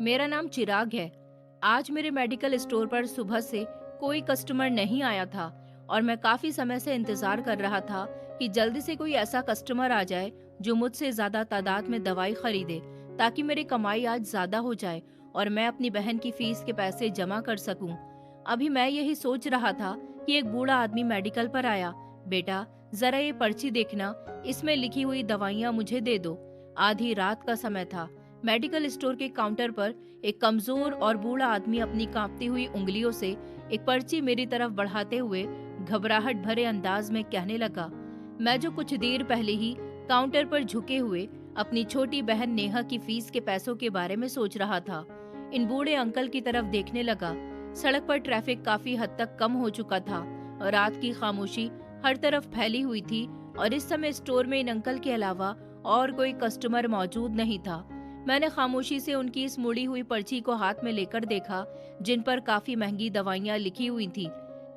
मेरा नाम चिराग है। आज मेरे मेडिकल स्टोर पर सुबह से कोई कस्टमर नहीं आया था और मैं काफी समय से इंतजार कर रहा था कि जल्दी से कोई ऐसा कस्टमर आ जाए जो मुझसे ज्यादा तादाद में दवाई खरीदे, ताकि मेरी कमाई आज ज्यादा हो जाए और मैं अपनी बहन की फीस के पैसे जमा कर सकूं। अभी मैं यही सोच रहा था कि एक बूढ़ा आदमी मेडिकल पर आया। बेटा, जरा ये पर्ची देखना, इसमें लिखी हुई दवाइयाँ मुझे दे दो। आधी रात का समय था। मेडिकल स्टोर के काउंटर पर एक कमजोर और बूढ़ा आदमी अपनी कांपती हुई उंगलियों से एक पर्ची मेरी तरफ बढ़ाते हुए घबराहट भरे अंदाज में कहने लगा। मैं जो कुछ देर पहले ही काउंटर पर झुके हुए अपनी छोटी बहन नेहा की फीस के पैसों के बारे में सोच रहा था, इन बूढ़े अंकल की तरफ देखने लगा। सड़क पर ट्रैफिक काफी हद तक कम हो चुका था और रात की खामोशी हर तरफ फैली हुई थी और इस समय स्टोर में इन अंकल के अलावा और कोई कस्टमर मौजूद नहीं था। मैंने खामोशी से उनकी इस मुड़ी हुई पर्ची को हाथ में लेकर देखा, जिन पर काफी महंगी दवाइयाँ लिखी हुई थी।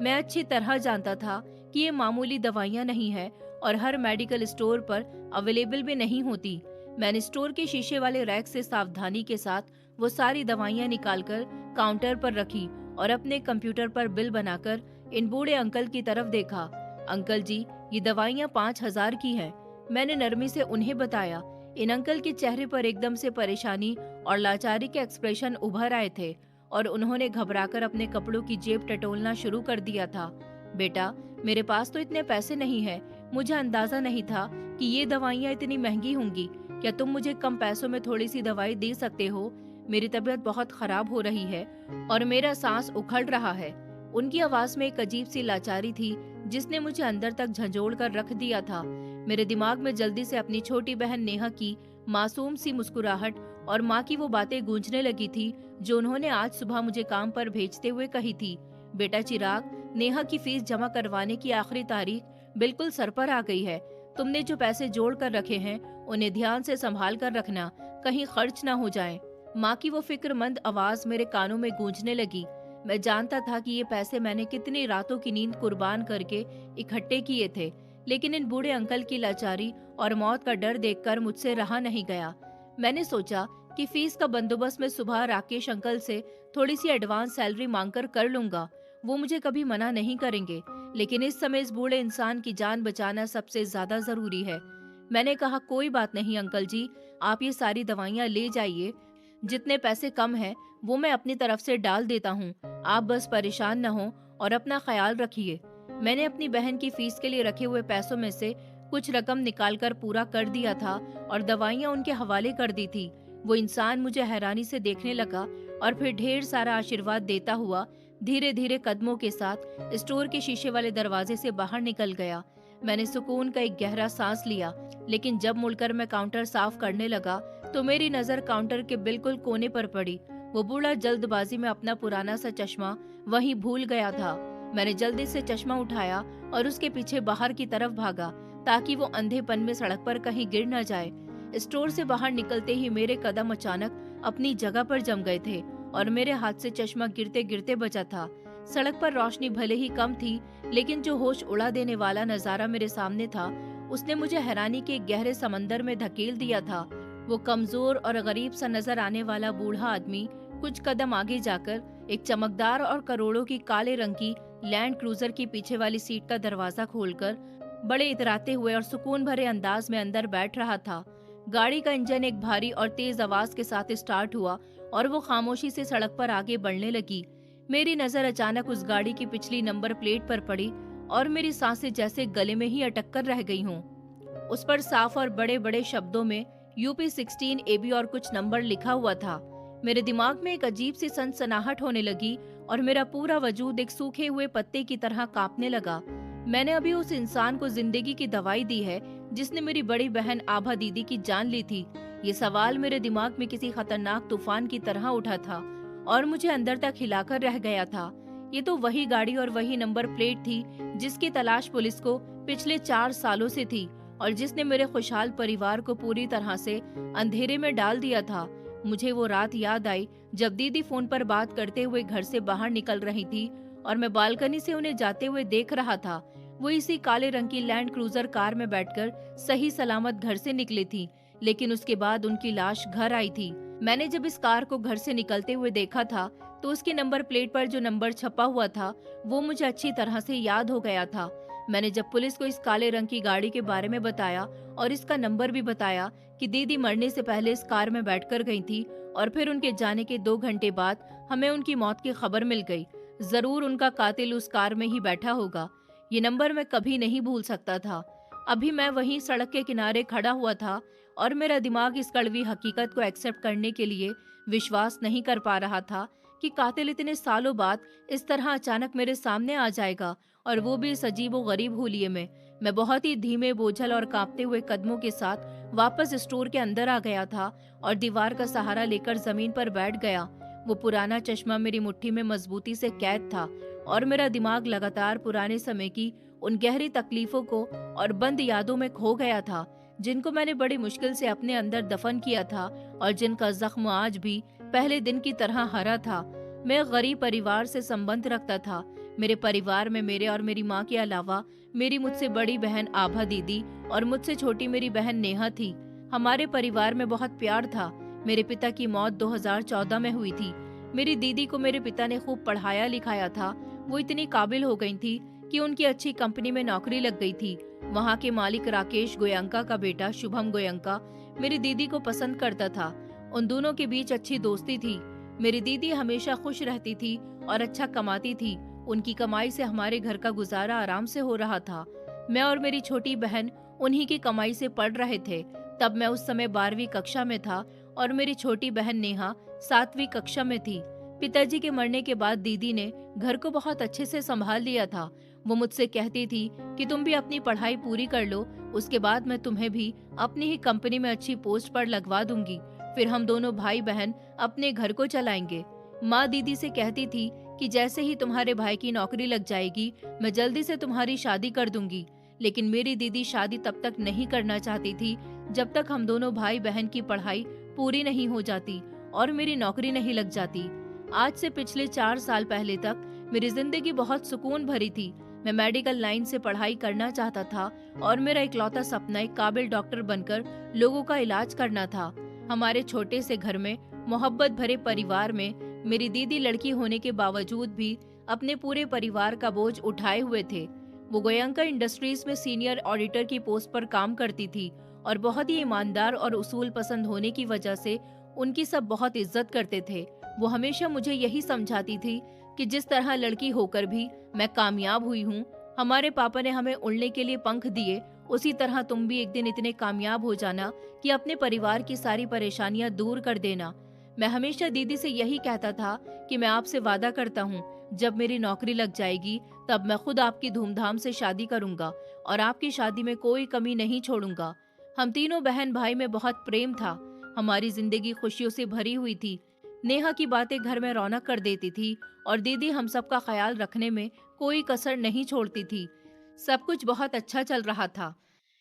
मैं अच्छी तरह जानता था कि ये मामूली दवाइयाँ नहीं है और हर मेडिकल स्टोर पर अवेलेबल भी नहीं होती। मैंने स्टोर के शीशे वाले रैक से सावधानी के साथ वो सारी दवाइयाँ निकालकर काउंटर पर रखी और अपने कंप्यूटर पर बिल बनाकर इन बूढ़े अंकल की तरफ देखा। अंकल जी, ये दवाइयाँ 5,000 की हैं। मैंने नरमी से उन्हें बताया। इन अंकल के चेहरे पर एकदम से परेशानी और लाचारी के एक्सप्रेशन उभर आए थे और उन्होंने घबराकर अपने कपड़ों की जेब टटोलना शुरू कर दिया था। बेटा, मेरे पास तो इतने पैसे नहीं है। मुझे अंदाजा नहीं था कि ये दवाइयाँ इतनी महंगी होंगी। क्या तुम मुझे कम पैसों में थोड़ी सी दवाई दे सकते हो? मेरी तबीयत बहुत खराब हो रही है और मेरा सांस उखड़ रहा है। उनकी आवाज में एक अजीब सी लाचारी थी जिसने मुझे अंदर तक झंझोड़ कर रख दिया था। मेरे दिमाग में जल्दी से अपनी छोटी बहन नेहा की मासूम सी मुस्कुराहट और माँ की वो बातें गूंजने लगी थी जो उन्होंने आज सुबह मुझे काम पर भेजते हुए कही थी। बेटा चिराग, नेहा की फीस जमा करवाने की आखिरी तारीख बिल्कुल सर पर आ गई है। तुमने जो पैसे जोड़ कर रखे हैं उन्हें ध्यान से संभाल कर रखना, कहीं खर्च ना हो जाए। माँ की वो फिक्रमंद आवाज मेरे कानों में गूंजने लगी। मैं जानता था कि ये पैसे मैंने कितनी रातों की नींद कुर्बान करके इकट्ठे किए थे, लेकिन इन बूढ़े अंकल की लाचारी और मौत का डर देखकर मुझसे रहा नहीं गया। मैंने सोचा कि फीस का बंदोबस्त मैं सुबह राकेश अंकल से थोड़ी सी एडवांस सैलरी मांगकर कर लूंगा। वो मुझे कभी मना नहीं करेंगे, लेकिन इस समय इस बूढ़े इंसान की जान बचाना सबसे ज्यादा जरूरी है। मैंने कहा, कोई बात नहीं अंकल जी, आप ये सारी दवाइयाँ ले जाइए। जितने पैसे कम हैं वो मैं अपनी तरफ से डाल देता हूँ। आप बस परेशान न हो और अपना ख्याल रखिए। मैंने अपनी बहन की फीस के लिए रखे हुए पैसों में से कुछ रकम निकालकर पूरा कर दिया था और दवाइयाँ उनके हवाले कर दी थी। वो इंसान मुझे हैरानी से देखने लगा और फिर ढेर सारा आशीर्वाद देता हुआ धीरे धीरे कदमों के साथ स्टोर के शीशे वाले दरवाजे से बाहर निकल गया। मैंने सुकून का एक गहरा सांस लिया, लेकिन जब मुड़कर मैं काउंटर साफ करने लगा तो मेरी नजर काउंटर के बिल्कुल कोने पर पड़ी। वो बूढ़ा जल्दबाजी में अपना पुराना सा चश्मा वहीं भूल गया था। मैंने जल्दी से चश्मा उठाया और उसके पीछे बाहर की तरफ भागा ताकि वो अंधेपन में सड़क पर कहीं गिर न जाए। स्टोर से बाहर निकलते ही मेरे कदम अचानक अपनी जगह पर जम गए थे और मेरे हाथ से चश्मा गिरते गिरते बचा था। सड़क पर रोशनी भले ही कम थी, लेकिन जो होश उड़ा देने वाला नजारा मेरे सामने था उसने मुझे हैरानी के गहरे समंदर में धकेल दिया था। वो कमजोर और गरीब सा नजर आने वाला बूढ़ा आदमी कुछ कदम आगे जाकर एक चमकदार और करोड़ों की काले रंग की लैंड क्रूजर की पीछे वाली सीट का दरवाजा खोलकर बड़े इतराते हुए और सुकून भरे अंदाज में अंदर बैठ रहा था। गाड़ी का इंजन एक भारी और तेज आवाज के साथ स्टार्ट हुआ और वो खामोशी से सड़क पर आगे बढ़ने लगी। मेरी नजर अचानक उस गाड़ी की पिछली नंबर प्लेट पर पड़ी और मेरी सांसें जैसे गले में ही अटक कर रह गई हों। उस पर साफ और बड़े बड़े शब्दों में UP16 AB और कुछ नंबर लिखा हुआ था। मेरे दिमाग में एक अजीब सी सनसनाहट होने लगी और मेरा पूरा वजूद एक सूखे हुए पत्ते की तरह कांपने लगा। मैंने अभी उस इंसान को जिंदगी की दवाई दी है जिसने मेरी बड़ी बहन आभा दीदी की जान ली थी। ये सवाल मेरे दिमाग में किसी खतरनाक तूफान की तरह उठा था और मुझे अंदर तक हिलाकर रह गया था। ये तो वही गाड़ी और वही नंबर प्लेट थी जिसकी तलाश पुलिस को पिछले 4 सालों से थी और जिसने मेरे खुशहाल परिवार को पूरी तरह से अंधेरे में डाल दिया था। मुझे वो रात याद आई जब दीदी फोन पर बात करते हुए घर से बाहर निकल रही थी और मैं बालकनी से उन्हें जाते हुए देख रहा था। वो इसी काले रंग की लैंड क्रूजर कार में बैठकर सही सलामत घर से निकली थी, लेकिन उसके बाद उनकी लाश घर आई थी। मैंने जब इस कार को घर से निकलते हुए देखा था तो उसकी नंबर प्लेट पर जो नंबर छपा हुआ था वो मुझे अच्छी तरह से याद हो गया था। मैंने जब पुलिस को इस काले रंग की गाड़ी के बारे में बताया और इसका नंबर भी बताया कि दीदी मरने से पहले इस कार में बैठकर गई थी और फिर उनके जाने के 2 घंटे बाद हमें उनकी मौत की खबर मिल गई। जरूर उनका कातिल उस कार में ही बैठा होगा। ये नंबर मैं कभी नहीं भूल सकता था। अभी मैं वहीं सड़क के किनारे खड़ा हुआ था और मेरा दिमाग इस कड़वी हकीकत को एक्सेप्ट करने के लिए विश्वास नहीं कर पा रहा था कि कातिल इतने सालों बाद इस तरह अचानक मेरे सामने आ जाएगा, और वो भी इस अजीब व गरीब हुलिये में। मैं बहुत ही धीमे, बोझल और कांपते हुए कदमों के साथ वापस स्टोर के अंदर आ गया था और दीवार का सहारा लेकर जमीन पर बैठ गया। वो पुराना चश्मा मेरी मुट्ठी में मजबूती से कैद था और मेरा दिमाग लगातार पुराने समय की उन गहरी तकलीफों को और बंद यादों में खो गया था, जिनको मैंने बड़ी मुश्किल से अपने अंदर दफन किया था और जिनका जख्म आज भी पहले दिन की तरह हरा था। मैं गरीब परिवार से संबंध रखता था। मेरे परिवार में मेरे और मेरी माँ के अलावा मेरी मुझसे बड़ी बहन आभा दीदी और मुझसे छोटी मेरी बहन नेहा थी। हमारे परिवार में बहुत प्यार था। मेरे पिता की मौत 2014 में हुई थी। मेरी दीदी को मेरे पिता ने खूब पढ़ाया लिखाया था। वो इतनी काबिल हो गई थी कि उनकी अच्छी कंपनी में नौकरी लग गई थी। वहाँ के मालिक राकेश गोयंका का बेटा शुभम गोयंका मेरी दीदी को पसंद करता था। उन दोनों के बीच अच्छी दोस्ती थी। मेरी दीदी हमेशा खुश रहती थी और अच्छा कमाती थी। उनकी कमाई से हमारे घर का गुजारा आराम से हो रहा था। मैं और मेरी छोटी बहन उन्हीं की कमाई से पढ़ रहे थे। तब मैं उस समय 12वीं कक्षा में था और मेरी छोटी बहन नेहा 7वीं कक्षा में थी। पिताजी के मरने के बाद दीदी ने घर को बहुत अच्छे से संभाल लिया था। वो मुझसे कहती थी कि तुम भी अपनी पढ़ाई पूरी कर लो, उसके बाद मैं तुम्हें भी अपनी ही कंपनी में अच्छी पोस्ट पर लगवा दूंगी, फिर हम दोनों भाई बहन अपने घर को चलाएंगे। माँ दीदी से कहती थी कि जैसे ही तुम्हारे भाई की नौकरी लग जाएगी मैं जल्दी से तुम्हारी शादी कर दूंगी। लेकिन मेरी दीदी शादी तब तक नहीं करना चाहती थी जब तक हम दोनों भाई बहन की पढ़ाई पूरी नहीं हो जाती और मेरी नौकरी नहीं लग जाती। आज से पिछले 4 साल पहले तक मेरी जिंदगी बहुत सुकून भरी थी। मैं मेडिकल लाइन से पढ़ाई करना चाहता था और मेरा इकलौता सपना एक काबिल डॉक्टर बनकर लोगों का इलाज करना था। हमारे छोटे से घर में, मोहब्बत भरे परिवार में मेरी दीदी लड़की होने के बावजूद भी अपने पूरे परिवार का बोझ उठाए हुए थे। वो गोयंका इंडस्ट्रीज में सीनियर ऑडिटर की पोस्ट पर काम करती थी और बहुत ही ईमानदार और उसूल पसंद होने की वजह से उनकी सब बहुत इज्जत करते थे। वो हमेशा मुझे यही समझाती थी कि जिस तरह लड़की होकर भी मैं कामयाब हुई हूँ, हमारे पापा ने हमें उड़ने के लिए पंख दिए, उसी तरह तुम भी एक दिन इतने कामयाब हो जाना कि अपने परिवार की सारी परेशानियां दूर कर देना। मैं हमेशा दीदी से यही कहता था कि मैं आपसे वादा करता हूँ, जब मेरी नौकरी लग जाएगी तब मैं खुद आपकी धूमधाम से शादी करूंगा और आपकी शादी में कोई कमी नहीं छोड़ूंगा। हम तीनों बहन भाई में बहुत प्रेम था। हमारी जिंदगी खुशियों से भरी हुई थी। नेहा की बातें घर में रौनक कर देती थी और दीदी हम सबका ख्याल रखने में कोई कसर नहीं छोड़ती थी। सब कुछ बहुत अच्छा चल रहा था,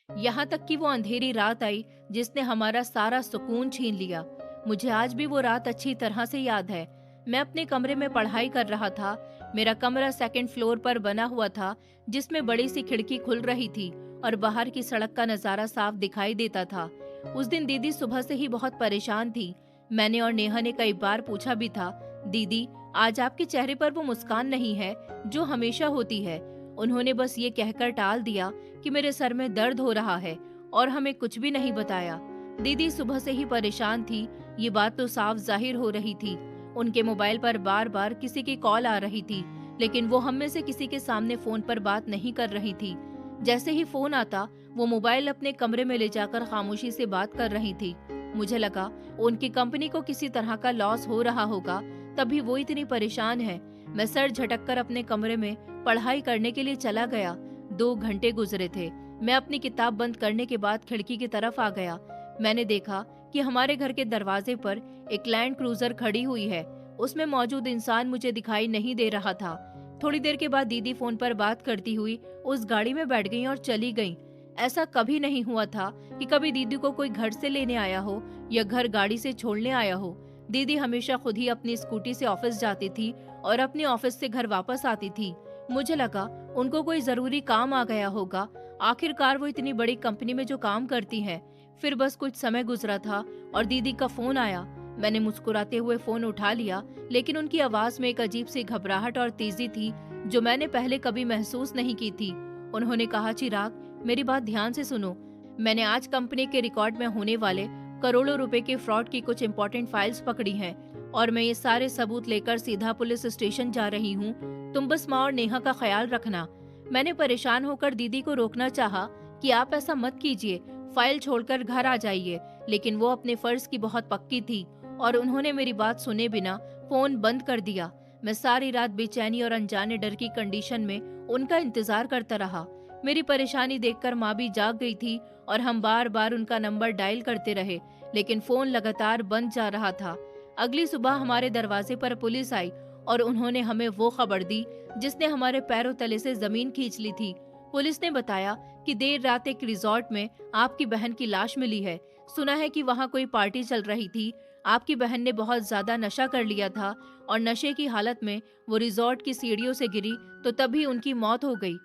यहाँ तक कि वो अंधेरी रात आई जिसने हमारा सारा सुकून छीन लिया। मुझे आज भी वो रात अच्छी तरह से याद है। मैं अपने कमरे में पढ़ाई कर रहा था। मेरा कमरा 2nd फ्लोर पर बना हुआ था, जिसमें बड़ी सी खिड़की खुल रही थी और बाहर की सड़क का नजारा साफ दिखाई देता था। उस दिन दीदी सुबह से ही बहुत परेशान थी। मैंने और नेहा ने कई बार पूछा भी था, दीदी आज आपके चेहरे पर वो मुस्कान नहीं है जो हमेशा होती है। उन्होंने बस ये कहकर टाल दिया कि मेरे सर में दर्द हो रहा है और हमें कुछ भी नहीं बताया। दीदी सुबह से ही परेशान थी, ये बात तो साफ जाहिर हो रही थी। उनके मोबाइल पर बार बार किसी की कॉल आ रही थी, लेकिन वो हम में से किसी के सामने फोन पर बात नहीं कर रही थी। जैसे ही फोन आता वो मोबाइल अपने कमरे में ले जाकर खामोशी से बात कर रही थी। मुझे लगा उनकी कंपनी को किसी तरह का लॉस हो रहा होगा, तभी वो इतनी परेशान है। मैं सर झटककर अपने कमरे में पढ़ाई करने के लिए चला गया। 2 घंटे गुजरे थे। मैं अपनी किताब बंद करने के बाद खिड़की की तरफ आ गया। मैंने देखा कि हमारे घर के दरवाजे पर एक लैंड क्रूजर खड़ी हुई है। उसमें मौजूद इंसान मुझे दिखाई नहीं दे रहा था। थोड़ी देर के बाद दीदी फोन पर बात करती हुई उस गाड़ी में बैठ गई और चली गई। ऐसा कभी नहीं हुआ था कि कभी दीदी को कोई घर से लेने आया हो या घर गाड़ी से छोड़ने आया हो। दीदी हमेशा खुद ही अपनी स्कूटी से ऑफिस जाती थी और अपने ऑफिस से घर वापस आती थी। मुझे लगा उनको कोई जरूरी काम आ गया होगा। आखिरकार वो इतनी बड़ी कंपनी में जो काम करती हैं। फिर बस कुछ समय गुजरा था और दीदी का फोन आया। मैंने मुस्कुराते हुए फोन उठा लिया, लेकिन उनकी आवाज में एक अजीब सी घबराहट और तेजी थी जो मैंने पहले कभी महसूस नहीं की थी। उन्होंने कहा, चिराग, मेरी बात ध्यान से सुनो। मैंने आज कंपनी के रिकॉर्ड में होने वाले करोड़ों रुपए के फ्रॉड की कुछ इंपॉर्टेंट फाइल्स पकड़ी हैं और मैं ये सारे सबूत लेकर सीधा पुलिस स्टेशन जा रही हूँ। तुम बस माँ और नेहा का ख्याल रखना। मैंने परेशान होकर दीदी को रोकना चाहा कि आप ऐसा मत कीजिए, फाइल छोड़कर घर आ जाइए, लेकिन वो अपने फर्ज की बहुत पक्की थी और उन्होंने मेरी बात सुने बिना फोन बंद कर दिया। मैं सारी रात बेचैनी और अनजाने डर की कंडीशन में उनका इंतजार करता रहा। मेरी परेशानी देखकर माँ भी जाग गई थी और हम बार बार उनका नंबर डायल करते रहे, लेकिन फोन लगातार बंद जा रहा था। अगली सुबह हमारे दरवाजे पर पुलिस आई और उन्होंने हमें वो खबर दी जिसने हमारे पैरों तले से जमीन खींच ली थी। पुलिस ने बताया कि देर रात एक रिजॉर्ट में आपकी बहन की लाश मिली है। सुना है कि वहाँ कोई पार्टी चल रही थी। आपकी बहन ने बहुत ज्यादा नशा कर लिया था और नशे की हालत में वो रिजॉर्ट की सीढ़ियों से गिरी तो तभी उनकी मौत हो गई।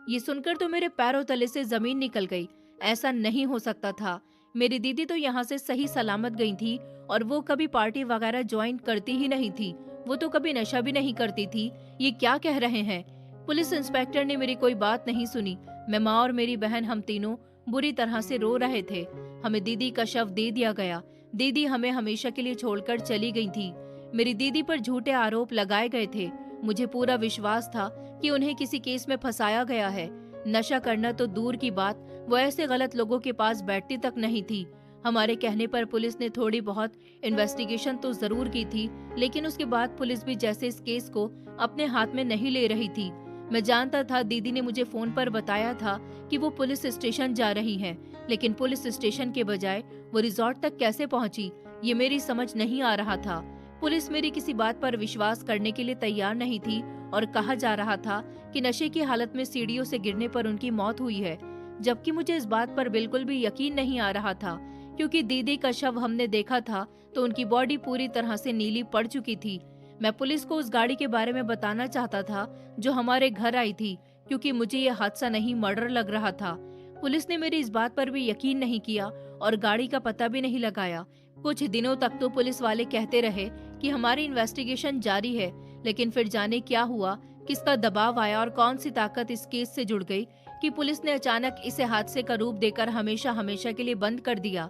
ये सुनकर तो मेरे पैरों तले से जमीन निकल गई। ऐसा नहीं हो सकता था। मेरी दीदी तो यहाँ से सही सलामत गई थी और वो कभी पार्टी वगैरह ज्वाइन करती ही नहीं थी। वो तो कभी नशा भी नहीं करती थी। ये क्या कह रहे हैं? पुलिस इंस्पेक्टर ने मेरी कोई बात नहीं सुनी। मैं, माँ और मेरी बहन, हम तीनों बुरी तरह से रो रहे थे। हमें दीदी का शव दे दिया गया। दीदी हमें हमेशा के लिए छोड़कर चली गई थी। मेरी दीदी पर झूठे आरोप लगाए गए थे। मुझे पूरा विश्वास था कि उन्हें किसी केस में फंसाया गया है। नशा करना तो दूर की बात, वो ऐसे गलत लोगों के पास बैठती तक नहीं थी। हमारे कहने पर पुलिस ने थोड़ी बहुत इन्वेस्टिगेशन तो जरूर की थी, लेकिन उसके बाद पुलिस भी जैसे इस केस को अपने हाथ में नहीं ले रही थी। मैं जानता था, दीदी ने मुझे फोन पर बताया था कि वो पुलिस स्टेशन जा रही हैं, लेकिन पुलिस स्टेशन के बजाय वो रिजॉर्ट तक कैसे पहुंची, ये मेरी समझ नहीं आ रहा था। पुलिस मेरी किसी बात पर विश्वास करने के लिए तैयार नहीं थी और कहा जा रहा था कि नशे की हालत में सीढ़ियों से गिरने पर उनकी मौत हुई है, जबकि मुझे इस बात पर बिल्कुल भी यकीन नहीं आ रहा था, क्योंकि दीदी का शव हमने देखा था तो उनकी बॉडी पूरी तरह से नीली पड़ चुकी थी। मैं पुलिस को उस गाड़ी के बारे में बताना चाहता था जो हमारे घर आई थी, क्योंकि मुझे ये हादसा नहीं मर्डर लग रहा था। पुलिस ने मेरी इस बात पर भी यकीन नहीं किया और गाड़ी का पता भी नहीं लगाया। कुछ दिनों तक तो पुलिस वाले कहते रहे कि हमारी इन्वेस्टिगेशन जारी है, लेकिन फिर जाने क्या हुआ, किसका दबाव आया और कौन सी ताकत इस केस से जुड़ गई कि पुलिस ने अचानक इसे हादसे का रूप देकर हमेशा हमेशा के लिए बंद कर दिया।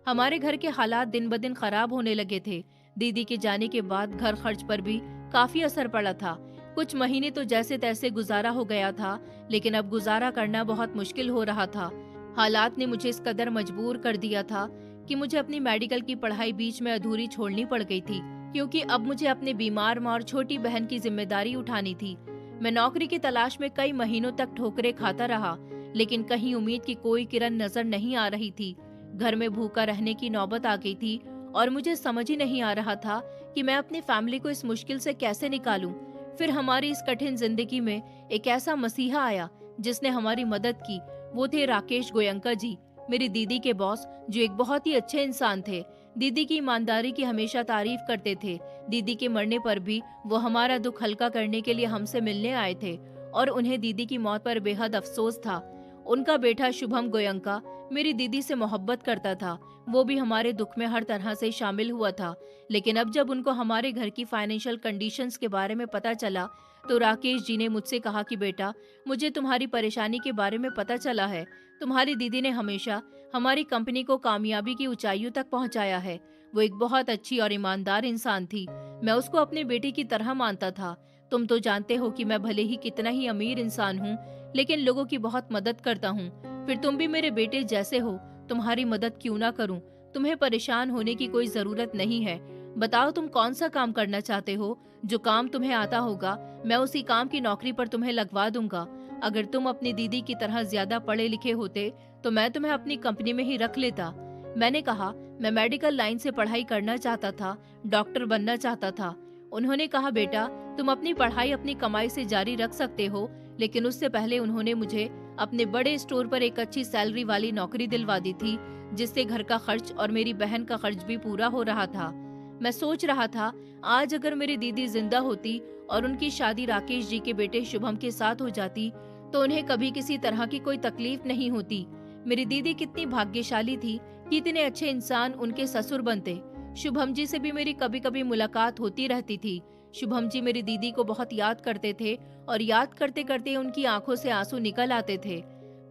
हमारे घर के हालात दिन ब दिन खराब होने लगे थे। दीदी के जाने के बाद घर खर्च पर भी काफी असर पड़ा था। कुछ महीने तो जैसे तैसे गुजारा हो गया था, लेकिन अब गुजारा करना बहुत मुश्किल हो रहा था। हालात ने मुझे इस कदर मजबूर कर दिया था कि मुझे अपनी मेडिकल की पढ़ाई बीच में अधूरी छोड़नी पड़ गई थी, क्योंकि अब मुझे अपने बीमार माँ और छोटी बहन की जिम्मेदारी उठानी थी। मैं नौकरी की तलाश में कई महीनों तक ठोकरें खाता रहा, लेकिन कहीं उम्मीद की कोई किरण नजर नहीं आ रही थी। घर में भूखा रहने की नौबत आ गई थी और मुझे समझ ही नहीं आ रहा था कि मैं अपनी फैमिली को इस मुश्किल से कैसे निकालूं। फिर हमारी इस कठिन जिंदगी में एक ऐसा मसीहा आया जिसने हमारी मदद की। वो थे राकेश गोयंका जी, मेरी दीदी के बॉस, जो एक बहुत ही अच्छे इंसान थे। दीदी की ईमानदारी की हमेशा तारीफ करते थे। दीदी के मरने पर भी वो हमारा दुख हल्का करने के लिए हमसे मिलने आए थे और उन्हें दीदी की मौत पर बेहद अफसोस था। उनका बेटा शुभम गोयंका मेरी दीदी से मोहब्बत करता था। वो भी हमारे दुख में हर तरह से शामिल हुआ था, लेकिन अब जब उनको हमारे घर की फाइनेंशियल कंडीशंस के बारे में पता चला तो राकेश जी ने मुझसे कहा कि बेटा, मुझे तुम्हारी परेशानी के बारे में पता चला है। तुम्हारी दीदी ने हमेशा हमारी कंपनी को कामयाबी की ऊंचाइयों तक पहुंचाया है। वो एक बहुत अच्छी और ईमानदार इंसान थी। मैं उसको अपने बेटे की तरह मानता था। तुम तो जानते हो कि मैं भले ही कितना ही अमीर इंसान हूँ, लेकिन लोगों की बहुत मदद करता हूँ। फिर तुम भी मेरे बेटे जैसे हो, तुम्हारी मदद क्यों ना करूँ। तुम्हें परेशान होने की कोई जरूरत नहीं है। बताओ तुम कौन सा काम करना चाहते हो। जो काम तुम्हें आता होगा मैं उसी काम की नौकरी पर तुम्हें लगवा दूंगा। अगर तुम अपनी दीदी की तरह ज्यादा पढ़े लिखे होते तो मैं तुम्हें अपनी कंपनी में ही रख लेता। मैंने कहा, मैं मेडिकल लाइन से पढ़ाई करना चाहता था, डॉक्टर बनना चाहता था। उन्होंने कहा, बेटा तुम अपनी पढ़ाई अपनी कमाई से जारी रख सकते हो, लेकिन उससे पहले उन्होंने मुझे अपने बड़े स्टोर पर एक अच्छी सैलरी वाली नौकरी दिलवा दी थी, जिससे घर का खर्च और मेरी बहन का खर्च भी पूरा हो रहा था। मैं सोच रहा था, आज अगर मेरी दीदी जिंदा होती और उनकी शादी राकेश जी के बेटे शुभम के साथ हो जाती तो उन्हें कभी किसी तरह की कोई तकलीफ नहीं होती। मेरी दीदी कितनी भाग्यशाली थी कि इतने अच्छे इंसान उनके ससुर बनते। शुभम जी से भी मेरी कभी कभी मुलाकात होती रहती थी। शुभम जी मेरी दीदी को बहुत याद करते थे और याद करते करते उनकी आंखों से आंसू निकल आते थे।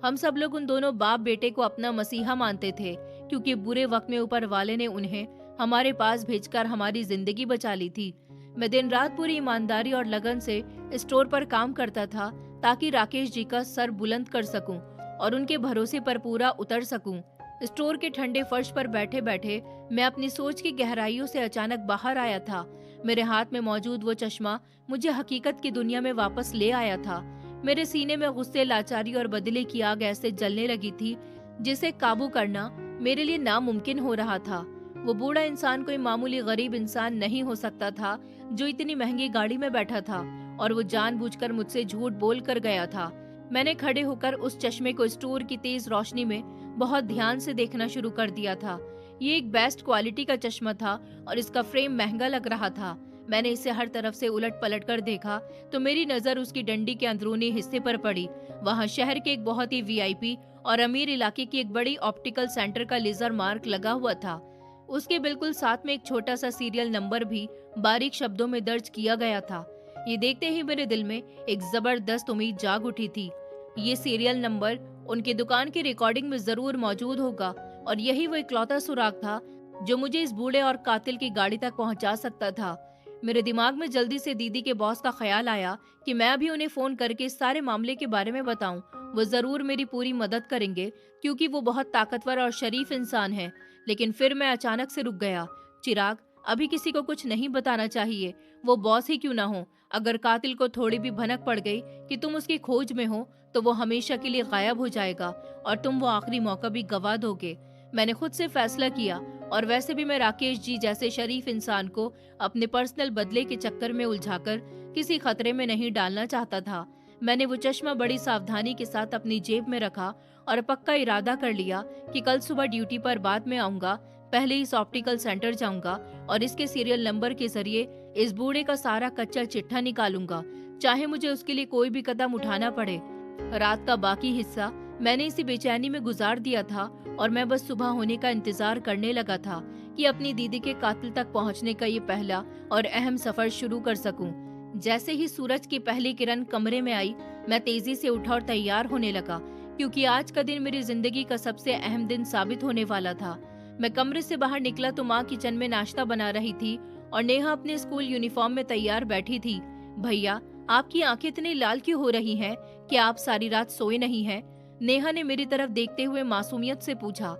हम सब लोग उन दोनों बाप बेटे को अपना मसीहा मानते थे, क्योंकि बुरे वक्त में ऊपर वाले ने उन्हें हमारे पास भेजकर हमारी जिंदगी बचा ली थी। मैं दिन रात पूरी ईमानदारी और लगन से स्टोर पर काम करता था, ताकि राकेश जी का सर बुलंद कर सकूं और उनके भरोसे पर पूरा उतर सकूं। स्टोर के ठंडे फर्श पर बैठे बैठे मैं अपनी सोच की गहराइयों से अचानक बाहर आया था। मेरे हाथ में मौजूद वो चश्मा मुझे हकीकत की दुनिया में वापस ले आया था। मेरे सीने में गुस्से, लाचारी और बदले की आग ऐसे जलने लगी थी जिसे काबू करना मेरे लिए नामुमकिन हो रहा था। वो बूढ़ा इंसान कोई मामूली गरीब इंसान नहीं हो सकता था जो इतनी महंगी गाड़ी में बैठा था, और वो जानबूझकर मुझसे झूठ बोल कर गया था। मैंने खड़े होकर उस चश्मे को स्टोर की तेज रोशनी में बहुत ध्यान से देखना शुरू कर दिया था। ये एक बेस्ट क्वालिटी का चश्मा था और इसका फ्रेम महंगा लग रहा था। मैंने इसे हर तरफ से उलट पलट कर देखा तो मेरी नजर उसकी डंडी के अंदरूनी हिस्से पर पड़ी। वहाँ शहर के एक बहुत ही वीआईपी और अमीर इलाके की एक बड़ी ऑप्टिकल सेंटर का लेजर मार्क लगा हुआ था। उसके बिल्कुल साथ में एक छोटा सा सीरियल नंबर भी बारीक शब्दों में दर्ज किया गया था। ये देखते ही मेरे दिल में एक जबरदस्त उम्मीद जाग उठी थी। ये सीरियल नंबर उनकी दुकान की रिकॉर्डिंग में जरूर मौजूद होगा, और यही वो इकलौता सुराग था जो मुझे इस बूढ़े और कातिल की गाड़ी तक पहुंचा सकता था। मेरे दिमाग में जल्दी से दीदी के बॉस का ख्याल आया कि मैं भी उन्हें फोन करके इस सारे मामले के बारे में बताऊं। वो जरूर मेरी पूरी मदद करेंगे, क्योंकि वो बहुत ताकतवर और शरीफ इंसान है। लेकिन फिर मैं अचानक से रुक गया। चिराग, अभी किसी को कुछ नहीं बताना चाहिए, वो बॉस ही क्यों ना हो। अगर कातिल को थोड़ी भी भनक पड़ गई कि तुम उसकी खोज में हो, तो वो हमेशा के लिए गायब हो जाएगा और तुम वो आखिरी मौका भी गवा दोगे। मैंने खुद से फैसला किया, और वैसे भी मैं राकेश जी जैसे शरीफ इंसान को अपने पर्सनल बदले के चक्कर में उलझाकर किसी खतरे में नहीं डालना चाहता था। मैंने वो चश्मा बड़ी सावधानी के साथ अपनी जेब में रखा और पक्का इरादा कर लिया कि कल सुबह ड्यूटी पर बाद में आऊंगा, पहले इस ऑप्टिकल सेंटर जाऊंगा और इसके सीरियल नंबर के जरिए इस बूढ़े का सारा कच्चा चिट्ठा निकालूंगा, चाहे मुझे उसके लिए कोई भी कदम उठाना पड़े। रात का बाकी हिस्सा मैंने इसी बेचैनी में गुजार दिया था, और मैं बस सुबह होने का इंतजार करने लगा था कि अपनी दीदी के कातिल तक पहुंचने का ये पहला और अहम सफर शुरू कर सकूं। जैसे ही सूरज की पहली किरण कमरे में आई, मैं तेजी से उठा और तैयार होने लगा, क्योंकि आज का दिन मेरी जिंदगी का सबसे अहम दिन साबित होने वाला था। मैं कमरे से बाहर निकला तो माँ किचन में नाश्ता बना रही थी और नेहा अपने स्कूल यूनिफॉर्म में तैयार बैठी थी। भैया, आपकी आंखें इतनी लाल क्यों हो रही हैं? क्या आप सारी रात सोए नहीं हैं? नेहा ने मेरी तरफ देखते हुए मासूमियत से पूछा।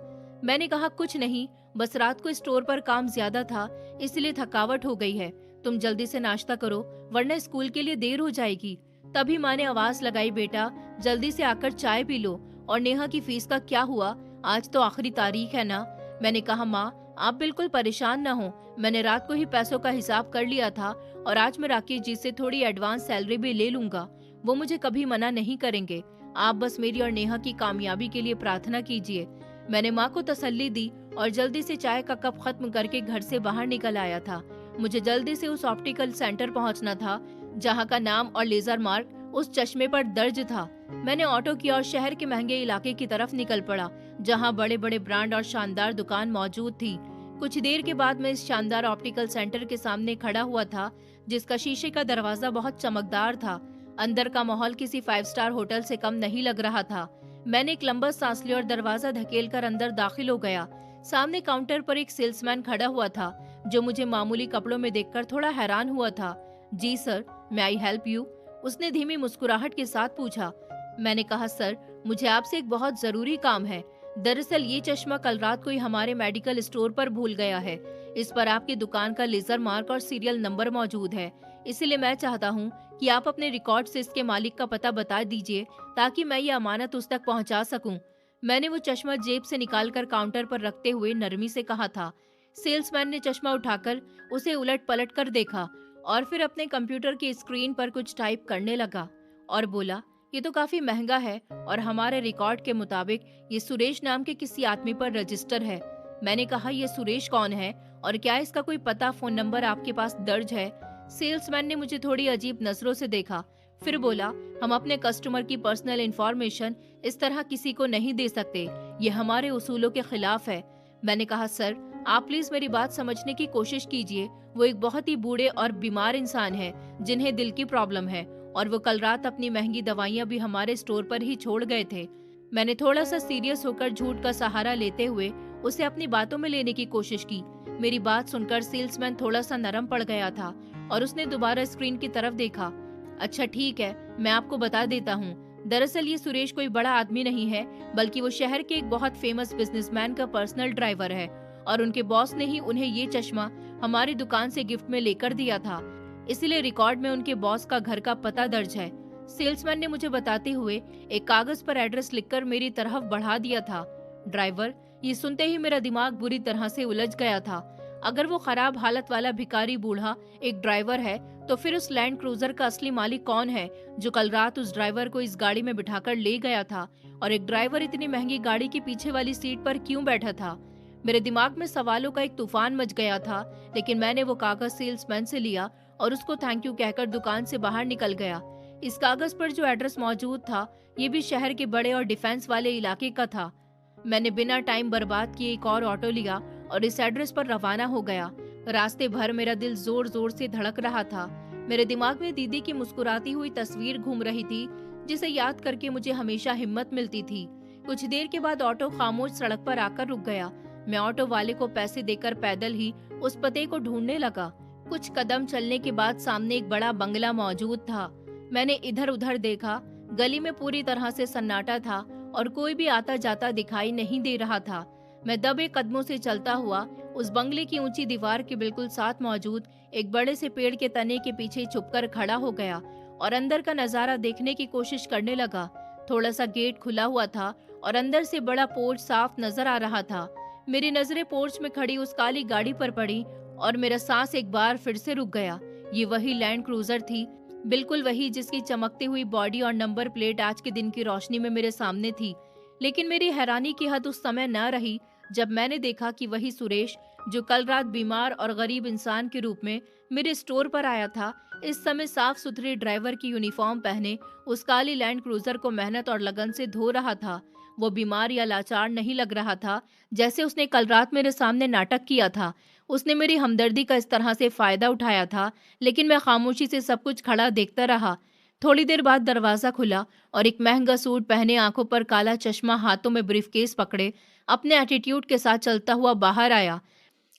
मैंने कहा, कुछ नहीं, बस रात को स्टोर पर काम ज्यादा था, इसलिए थकावट हो गई है। तुम जल्दी से नाश्ता करो, वरना स्कूल के लिए देर हो जाएगी। तभी माँ ने आवाज लगाई, बेटा जल्दी से आकर चाय पी लो। और नेहा की फीस का क्या हुआ? आज तो आखिरी तारीख है ना। मैंने कहा, माँ आप बिल्कुल परेशान ना हो, मैंने रात को ही पैसों का हिसाब कर लिया था और आज मैं राकेश जी से थोड़ी एडवांस सैलरी भी ले लूंगा। वो मुझे कभी मना नहीं करेंगे। आप बस मेरी और नेहा की कामयाबी के लिए प्रार्थना कीजिए। मैंने माँ को तसल्ली दी और जल्दी से चाय का कप खत्म करके घर से बाहर निकल आया था। मुझे जल्दी से उस ऑप्टिकल सेंटर पहुंचना था जहां का नाम और लेजर मार्क उस चश्मे पर दर्ज था। मैंने ऑटो किया और शहर के महंगे इलाके की तरफ निकल पड़ा, जहां बड़े बड़े ब्रांड और शानदार दुकान मौजूद थी। कुछ देर के बाद मैं इस शानदार ऑप्टिकल सेंटर के सामने खड़ा हुआ था, जिसका शीशे का दरवाजा बहुत चमकदार था। अंदर का माहौल किसी 5 स्टार होटल से कम नहीं लग रहा था। मैंने एक लंबा सांस लिया और दरवाजा धकेलकर अंदर दाखिल हो गया। सामने काउंटर पर एक सेल्समैन खड़ा हुआ था, जो मुझे मामूली कपड़ों में देखकर थोड़ा हैरान हुआ था। जी sir, may I help you? उसने धीमी मुस्कुराहट के साथ पूछा। मैंने कहा, सर मुझे आपसे एक बहुत जरूरी काम है। दरअसल ये चश्मा कल रात को ही हमारे मेडिकल स्टोर पर भूल गया है। इस पर आपकी दुकान का लेजर मार्क और सीरियल नंबर मौजूद है, इसलिए मैं चाहता हूँ कि आप अपने रिकॉर्ड से इसके मालिक का पता बता दीजिए, ताकि मैं ये अमानत उस तक पहुँचा सकूँ। मैंने वो चश्मा जेब से निकालकर काउंटर पर रखते हुए नरमी से कहा था। सेल्समैन ने चश्मा उठाकर उसे उलट पलट कर देखा और फिर अपने कंप्यूटर की स्क्रीन पर कुछ टाइप करने लगा और बोला, ये तो काफी महंगा है और हमारे रिकॉर्ड के मुताबिक ये सुरेश नाम के किसी आदमी पर रजिस्टर है। मैंने कहा, ये सुरेश कौन है और क्या इसका कोई पता, फोन नंबर आपके पास दर्ज है? सेल्समैन ने मुझे थोड़ी अजीब नजरों से देखा, फिर बोला, हम अपने कस्टमर की पर्सनल इंफॉर्मेशन इस तरह किसी को नहीं दे सकते, ये हमारे उसूलों के खिलाफ है। मैंने कहा, सर आप प्लीज मेरी बात समझने की कोशिश कीजिए। वो एक बहुत ही बूढ़े और बीमार इंसान है जिन्हें दिल की प्रॉब्लम है, और वो कल रात अपनी महंगी दवाइयां भी हमारे स्टोर पर ही छोड़ गए थे। मैंने थोड़ा सा सीरियस होकर झूठ का सहारा लेते हुए उसे अपनी बातों में लेने की कोशिश की। मेरी बात सुनकर सेल्समैन थोड़ा सा नरम पड़ गया था और उसने दोबारा स्क्रीन की तरफ देखा। अच्छा ठीक है, मैं आपको बता देता हूँ। दरअसल ये सुरेश कोई बड़ा आदमी नहीं है, बल्कि वो शहर के एक बहुत फेमस बिजनेसमैन का पर्सनल ड्राइवर है, और उनके बॉस ने ही उन्हें ये चश्मा हमारी दुकान से गिफ्ट में लेकर दिया था। इसीलिए रिकॉर्ड में उनके बॉस का घर का पता दर्ज है। सेल्समैन ने मुझे बताते हुए एक कागज पर एड्रेस लिखकर मेरी तरफ बढ़ा दिया था। ड्राइवर, ये सुनते ही मेरा दिमाग बुरी तरह से उलझ गया था। अगर वो खराब हालत वाला भिखारी बूढ़ा एक ड्राइवर है, तो फिर उस लैंड क्रूजर का असली मालिक कौन है जो कल रात उस ड्राइवर को इस गाड़ी में बिठाकर ले गया था? और एक ड्राइवर इतनी महंगी गाड़ी की पीछे वाली सीट पर क्यों बैठा था? मेरे दिमाग में सवालों का एक तूफान मच गया था, लेकिन मैंने वो कागज सेल्समैन से लिया और उसको थैंक यू कहकर दुकान से बाहर निकल गया। इस कागज पर जो एड्रेस मौजूद था, ये भी शहर के बड़े और डिफेंस वाले इलाके का था। मैंने बिना टाइम बर्बाद किए एक और ऑटो लिया और इस एड्रेस पर रवाना हो गया। रास्ते भर मेरा दिल जोर जोर से धड़क रहा था। मेरे दिमाग में दीदी की मुस्कुराती हुई तस्वीर घूम रही थी, जिसे याद करके मुझे हमेशा हिम्मत मिलती थी। कुछ देर के बाद ऑटो खामोश सड़क पर आकर रुक गया। मैं ऑटो वाले को पैसे देकर पैदल ही उस पते को ढूंढने लगा। कुछ कदम चलने के बाद सामने एक बड़ा बंगला मौजूद था। मैंने इधर उधर देखा। गली में पूरी तरह से सन्नाटा था और कोई भी आता जाता दिखाई नहीं दे रहा था। मैं दबे कदमों से चलता हुआ उस बंगले की ऊंची दीवार के बिल्कुल साथ मौजूद एक बड़े से पेड़ के तने के पीछे छुपकर खड़ा हो गया और अंदर का नजारा देखने की कोशिश करने लगा। थोड़ा सा गेट खुला हुआ था और अंदर से बड़ा पोर्च साफ नजर आ रहा था। मेरी नजरें पोर्च में खड़ी उस काली गाड़ी पर पड़ी और मेरा सांस एक बार फिर से रुक गया। ये वही लैंड क्रूजर थी, बिल्कुल वही जिसकी चमकती हुई बॉडी और नंबर प्लेट आज के दिन की रोशनी में मेरे सामने थी। लेकिन मेरी हैरानी की हद उस समय न रही जब मैंने देखा कि वही सुरेश जो कल रात बीमार और गरीब इंसान के रूप में मेरे स्टोर पर आया था, इस समय साफ सुथरे ड्राइवर की यूनिफॉर्म पहने उस काली लैंड क्रूजर को मेहनत और लगन से धो रहा था। वो बीमार या लाचार नहीं लग रहा था जैसे उसने कल रात मेरे सामने नाटक किया था। उसने मेरी हमदर्दी का इस तरह से फायदा उठाया था, लेकिन मैं खामोशी से सब कुछ खड़ा देखता रहा। थोड़ी देर बाद दरवाजा खुला और एक महंगा सूट पहने, आंखों पर काला चश्मा, हाथों में ब्रीफकेस पकड़े, अपने एटीट्यूड के साथ चलता हुआ बाहर आया।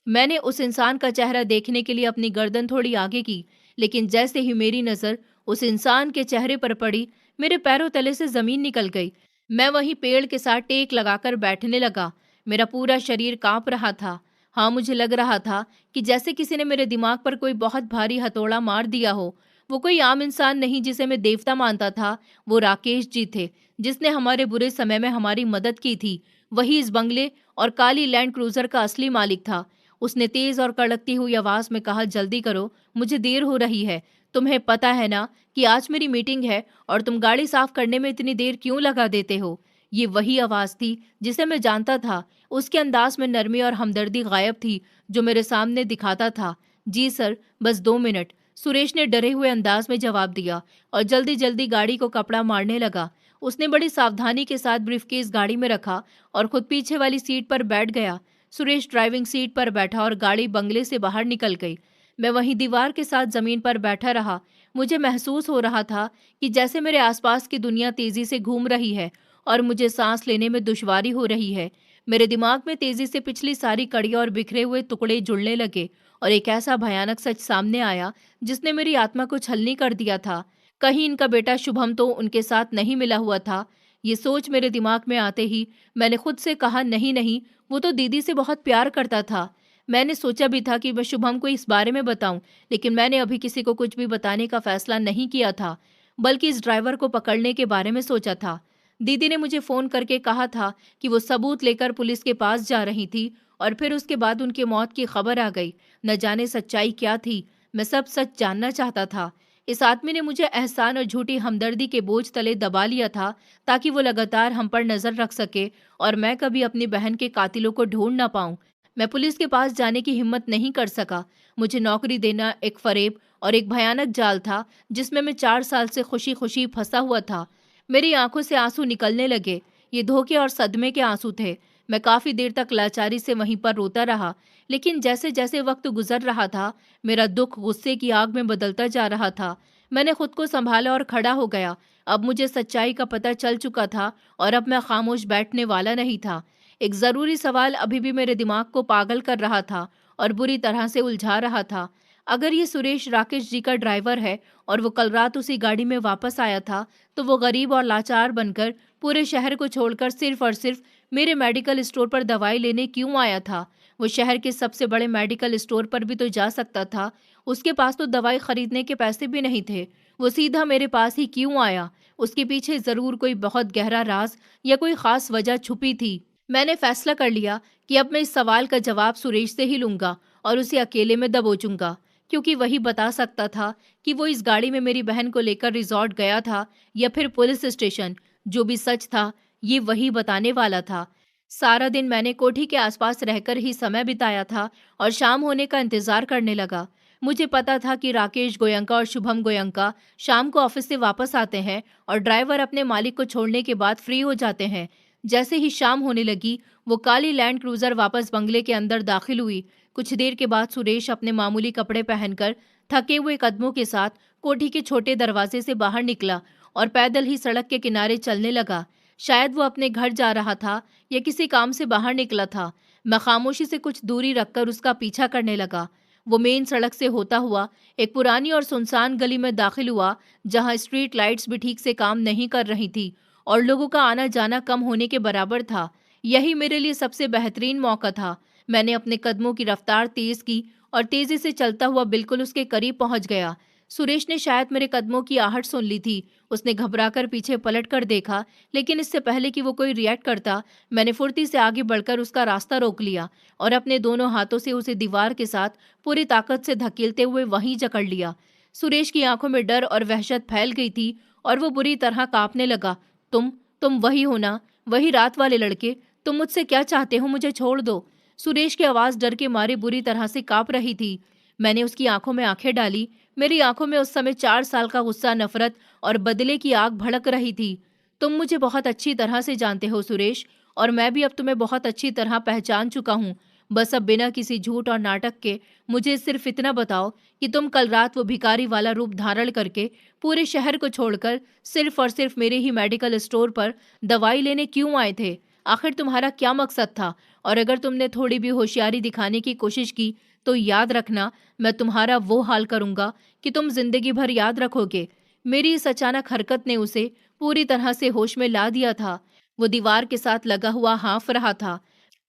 मैंने उस इंसान का चेहरा देखने के लिए अपनी गर्दन थोड़ी आगे की, लेकिन जैसे ही मेरी नजर उस इंसान के चेहरे पर पड़ी, मेरे पैरों तले से जमीन निकल गई। मैं वहीं पेड़ के साथ टेक लगाकर बैठने लगा। मेरा पूरा शरीर कांप रहा था। हाँ, मुझे लग रहा था कि जैसे किसी ने मेरे दिमाग पर कोई बहुत भारी हथौड़ा मार दिया हो। वो कोई आम इंसान नहीं जिसे मैं देवता मानता था, वो राकेश जी थे, जिसने हमारे बुरे समय में हमारी मदद की थी। वही इस बंगले और काली लैंड क्रूजर का असली मालिक था। उसने तेज और कड़कती हुई आवाज में कहा, जल्दी करो, मुझे देर हो रही है। तुम्हें पता है ना कि आज मेरी मीटिंग है और तुम गाड़ी साफ करने में इतनी देर क्यों लगा देते हो? ये वही आवाज थी जिसे मैं जानता था। उसके अंदाज में नरमी और हमदर्दी गायब थी जो मेरे सामने दिखाता था। जी सर, बस 2 मिनट, सुरेश ने डरे हुए अंदाज में जवाब दिया और जल्दी जल्दी गाड़ी को कपड़ा मारने लगा। उसने बड़ी सावधानी के साथ ब्रीफकेस गाड़ी में रखा और खुद पीछे वाली सीट पर बैठ गया। सुरेश ड्राइविंग सीट पर बैठा और गाड़ी बंगले से बाहर निकल गई। मैं वहीं दीवार के साथ जमीन पर बैठा रहा। मुझे महसूस हो रहा था कि जैसे मेरे आसपास की दुनिया तेजी से घूम रही है और मुझे सांस लेने में दुश्वारी हो रही है। मेरे दिमाग में तेजी से पिछली सारी कड़ियां और बिखरे हुए टुकड़े जुड़ने लगे और एक ऐसा भयानक सच सामने आया जिसने मेरी आत्मा को छलनी कर दिया था। कहीं इनका बेटा शुभम तो उनके साथ नहीं मिला हुआ था। ये सोच मेरे दिमाग में आते ही मैंने खुद से कहा, नहीं नहीं, वो तो दीदी से बहुत प्यार करता था। मैंने सोचा भी था कि मैं शुभम को इस बारे में बताऊं, लेकिन मैंने अभी किसी को कुछ भी बताने का फैसला नहीं किया था, बल्कि इस ड्राइवर को पकड़ने के बारे में सोचा था। दीदी ने मुझे फोन करके कहा था कि वो सबूत लेकर पुलिस के पास जा रही थी और फिर उसके बाद उनकी मौत की खबर आ गई। न जाने सच्चाई क्या थी, मैं सब सच जानना चाहता था। इस आदमी ने मुझे एहसान और झूठी हमदर्दी के बोझ तले दबा लिया था ताकि वो लगातार हम पर नजर रख सके और मैं कभी अपनी बहन के कातिलों को ढूंढ ना पाऊं। मैं पुलिस के पास जाने की हिम्मत नहीं कर सका। मुझे नौकरी देना एक फरेब और एक भयानक जाल था जिसमें मैं 4 साल से खुशी खुशी फंसा हुआ था। मेरी आंखों से आंसू निकलने लगे। ये धोखे और सदमे के आंसू थे। मैं काफी देर तक लाचारी से वहीं पर रोता रहा, लेकिन जैसे जैसे वक्त गुजर रहा था, मेरा दुख गुस्से की आग में बदलता जा रहा था। मैंने खुद को संभाला और खड़ा हो गया। अब मुझे सच्चाई का पता चल चुका था और अब मैं खामोश बैठने वाला नहीं था। एक जरूरी सवाल अभी भी मेरे दिमाग को पागल कर रहा था और बुरी तरह से उलझा रहा था। अगर ये सुरेश राकेश जी का ड्राइवर है और वो कल रात उसी गाड़ी में वापस आया था, तो वो गरीब और लाचार बनकर पूरे शहर को छोड़कर सिर्फ और सिर्फ मेरे मेडिकल स्टोर पर दवाई लेने क्यों आया था? वो शहर के सबसे बड़े मेडिकल स्टोर पर भी तो जा सकता था। उसके पास तो दवाई खरीदने के पैसे भी नहीं थे। वो सीधा मेरे पास ही क्यों आया? उसके पीछे जरूर कोई बहुत गहरा राज या कोई खास वजह छुपी थी। मैंने फैसला कर लिया कि अब मैं इस सवाल का जवाब सुरेश से ही लूंगा और उसे अकेले में दबोचूंगा, क्योंकि वही बता सकता था कि वो इस गाड़ी में मेरी बहन को लेकर रिजॉर्ट गया था या फिर पुलिस स्टेशन। जो भी सच था, ये वही बताने वाला था। सारा दिन मैंने कोठी के आसपास रहकर ही समय बिताया था और शाम होने का इंतजार करने लगा। मुझे पता था कि राकेश गोयंका और शुभम गोयंका शाम को ऑफिस से वापस आते हैं और ड्राइवर अपने मालिक को छोड़ने के बाद फ्री हो जाते हैं। जैसे ही शाम होने लगी, वो काली लैंड क्रूजर वापस बंगले के अंदर दाखिल हुई। कुछ देर के बाद सुरेश अपने मामूली कपड़े पहनकर थके हुए कदमों के साथ कोठी के छोटे दरवाजे से बाहर निकला और पैदल ही सड़क के किनारे चलने लगा। शायद वो अपने घर जा रहा था या किसी काम से बाहर निकला था। मैं खामोशी से कुछ दूरी रखकर उसका पीछा करने लगा। वो मेन सड़क से होता हुआ एक पुरानी और सुनसान गली में दाखिल हुआ, जहां स्ट्रीट लाइट्स भी ठीक से काम नहीं कर रही थी और लोगों का आना जाना कम होने के बराबर था। यही मेरे लिए सबसे बेहतरीन मौका था। मैंने अपने कदमों की रफ्तार तेज की और तेजी से चलता हुआ बिल्कुल उसके करीब पहुंच गया। सुरेश ने शायद मेरे कदमों की आहट सुन ली थी। उसने घबराकर पीछे पलट कर देखा, लेकिन इससे पहले कि वो कोई रिएक्ट करता, मैंने फुर्ती से आगे बढ़कर उसका रास्ता रोक लिया और अपने दोनों हाथों से उसे दीवार के साथ पूरी ताकत से धकेलते हुए वहीं जकड़ लिया। सुरेश की आंखों में डर और वहशत फैल गई थी और वो बुरी तरह कांपने लगा। तुम वही हो ना? वही रात वाले लड़के? तुम मुझसे क्या चाहते हो? मुझे छोड़ दो। सुरेश की आवाज डर के मारे बुरी तरह से कांप रही थी। मैंने उसकी आंखों में आंखें डाली। मेरी आंखों में उस समय 4 साल का गुस्सा, नफरत और बदले की आग भड़क रही थी। तुम मुझे बहुत अच्छी तरह से जानते हो सुरेश, और मैं भी अब तुम्हें बहुत अच्छी तरह पहचान चुका हूँ। बस अब बिना किसी झूठ और नाटक के मुझे सिर्फ इतना बताओ कि तुम कल रात वो भिखारी वाला रूप धारण करके पूरे शहर को छोड़कर सिर्फ और सिर्फ मेरे ही मेडिकल स्टोर पर दवाई लेने क्यों आए थे? आखिर तुम्हारा क्या मकसद था? और अगर तुमने थोड़ी भी होशियारी दिखाने की कोशिश की, तो याद रखना, मैं तुम्हारा वो हाल करूंगा कि तुम जिंदगी भर याद रखोगे। मेरी इस अचानक हरकत ने उसे पूरी तरह से होश में ला दिया था। वो दीवार के साथ लगा हुआ हाँफ रहा था।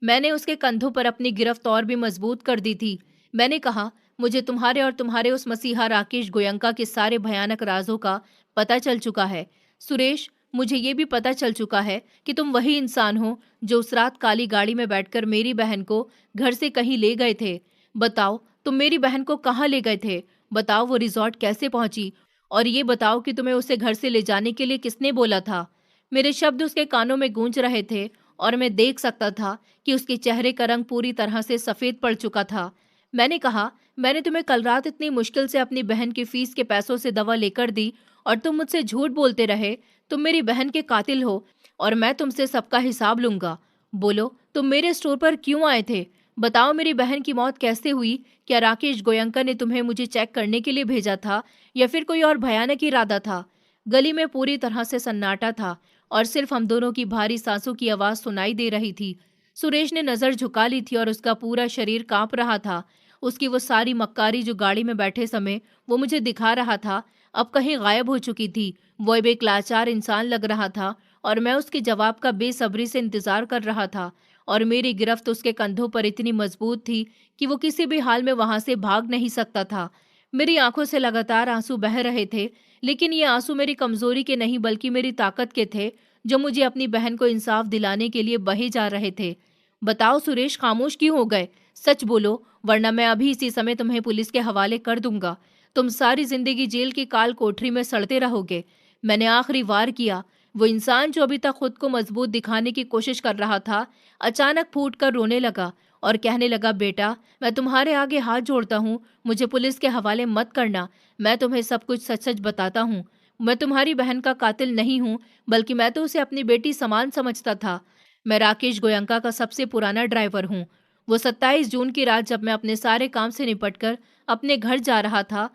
मैंने उसके कंधों पर अपनी गिरफ्त और भी मजबूत कर दी थी। मैंने कहा, मुझे तुम्हारे और तुम्हारे उस मसीहा राकेश गोयंका के सारे भयानक राजों का पता चल चुका है। सुरेश, मुझे ये भी पता चल चुका है कि तुम वही इंसान हो जो उस रात काली गाड़ी में बैठकर मेरी बहन को घर से कहीं ले गए थे। बताओ, तुम मेरी बहन को कहाँ ले गए थे? बताओ, वो रिजॉर्ट कैसे पहुंची? और ये बताओ कि तुम्हें उसे घर से ले जाने के लिए किसने बोला था? मेरे शब्द उसके कानों में गूंज रहे थे और मैं देख सकता था कि उसके चेहरे का रंग पूरी तरह से सफेद पड़ चुका था। मैंने कहा, मैंने तुम्हें कल रात इतनी मुश्किल से अपनी बहन की फीस के पैसों से दवा लेकर दी और तुम मुझसे झूठ बोलते रहे। तुम मेरी बहन के कातिल हो और मैं तुमसे सबका हिसाब लूंगा। बोलो, तुम मेरे स्टोर पर क्यों आए थे? बताओ, मेरी बहन की मौत कैसे हुई? क्या राकेश गोयंका ने तुम्हें मुझे चेक करने के लिए भेजा था या फिर कोई और भयानक इरादा था? गली में पूरी तरह से सन्नाटा था और सिर्फ हम दोनों की भारी सांसों की आवाज सुनाई दे रही थी। सुरेश ने नजर झुका ली थी और उसका पूरा शरीर कांप रहा था। उसकी वो सारी मक्कारी जो गाड़ी में बैठे समय वो मुझे दिखा रहा था, अब कहीं गायब हो चुकी थी। वो अब एक लाचार इंसान लग रहा था और मैं उसके जवाब का बेसब्री से इंतजार कर रहा था। और मेरी गिरफ्त उसके कंधों पर इतनी मजबूत थी कि वो किसी भी हाल में वहां से भाग नहीं सकता था। मेरी आंखों से लगातार आंसू बह रहे थे, लेकिन ये आंसू मेरी कमजोरी के नहीं बल्कि मेरी ताकत के थे, जो मुझे अपनी बहन को इंसाफ दिलाने के लिए बहे जा रहे थे। बताओ सुरेश, खामोश क्यों हो गए? सच बोलो, वरना मैं अभी इसी समय तुम्हें पुलिस के हवाले कर दूंगा। तुम सारी जिंदगी जेल की काल कोठरी में सड़ते रहोगे। मैंने आखिरी वार किया। वो इंसान जो अभी तक खुद को मजबूत दिखाने की कोशिश कर रहा था, अचानक फूट कर रोने लगा और कहने लगा, बेटा, मैं तुम्हारे आगे हाथ जोड़ता हूँ, मुझे पुलिस के हवाले मत करना। मैं तुम्हें सब कुछ सच सच बताता हूँ। मैं तुम्हारी बहन का कातिल नहीं हूँ, बल्कि मैं तो उसे अपनी बेटी समान समझता था। मैं राकेश गोयंका का सबसे पुराना ड्राइवर हूँ। वो 27 जून की रात जब मैं अपने सारे काम से निपटकर अपने घर जा रहा था,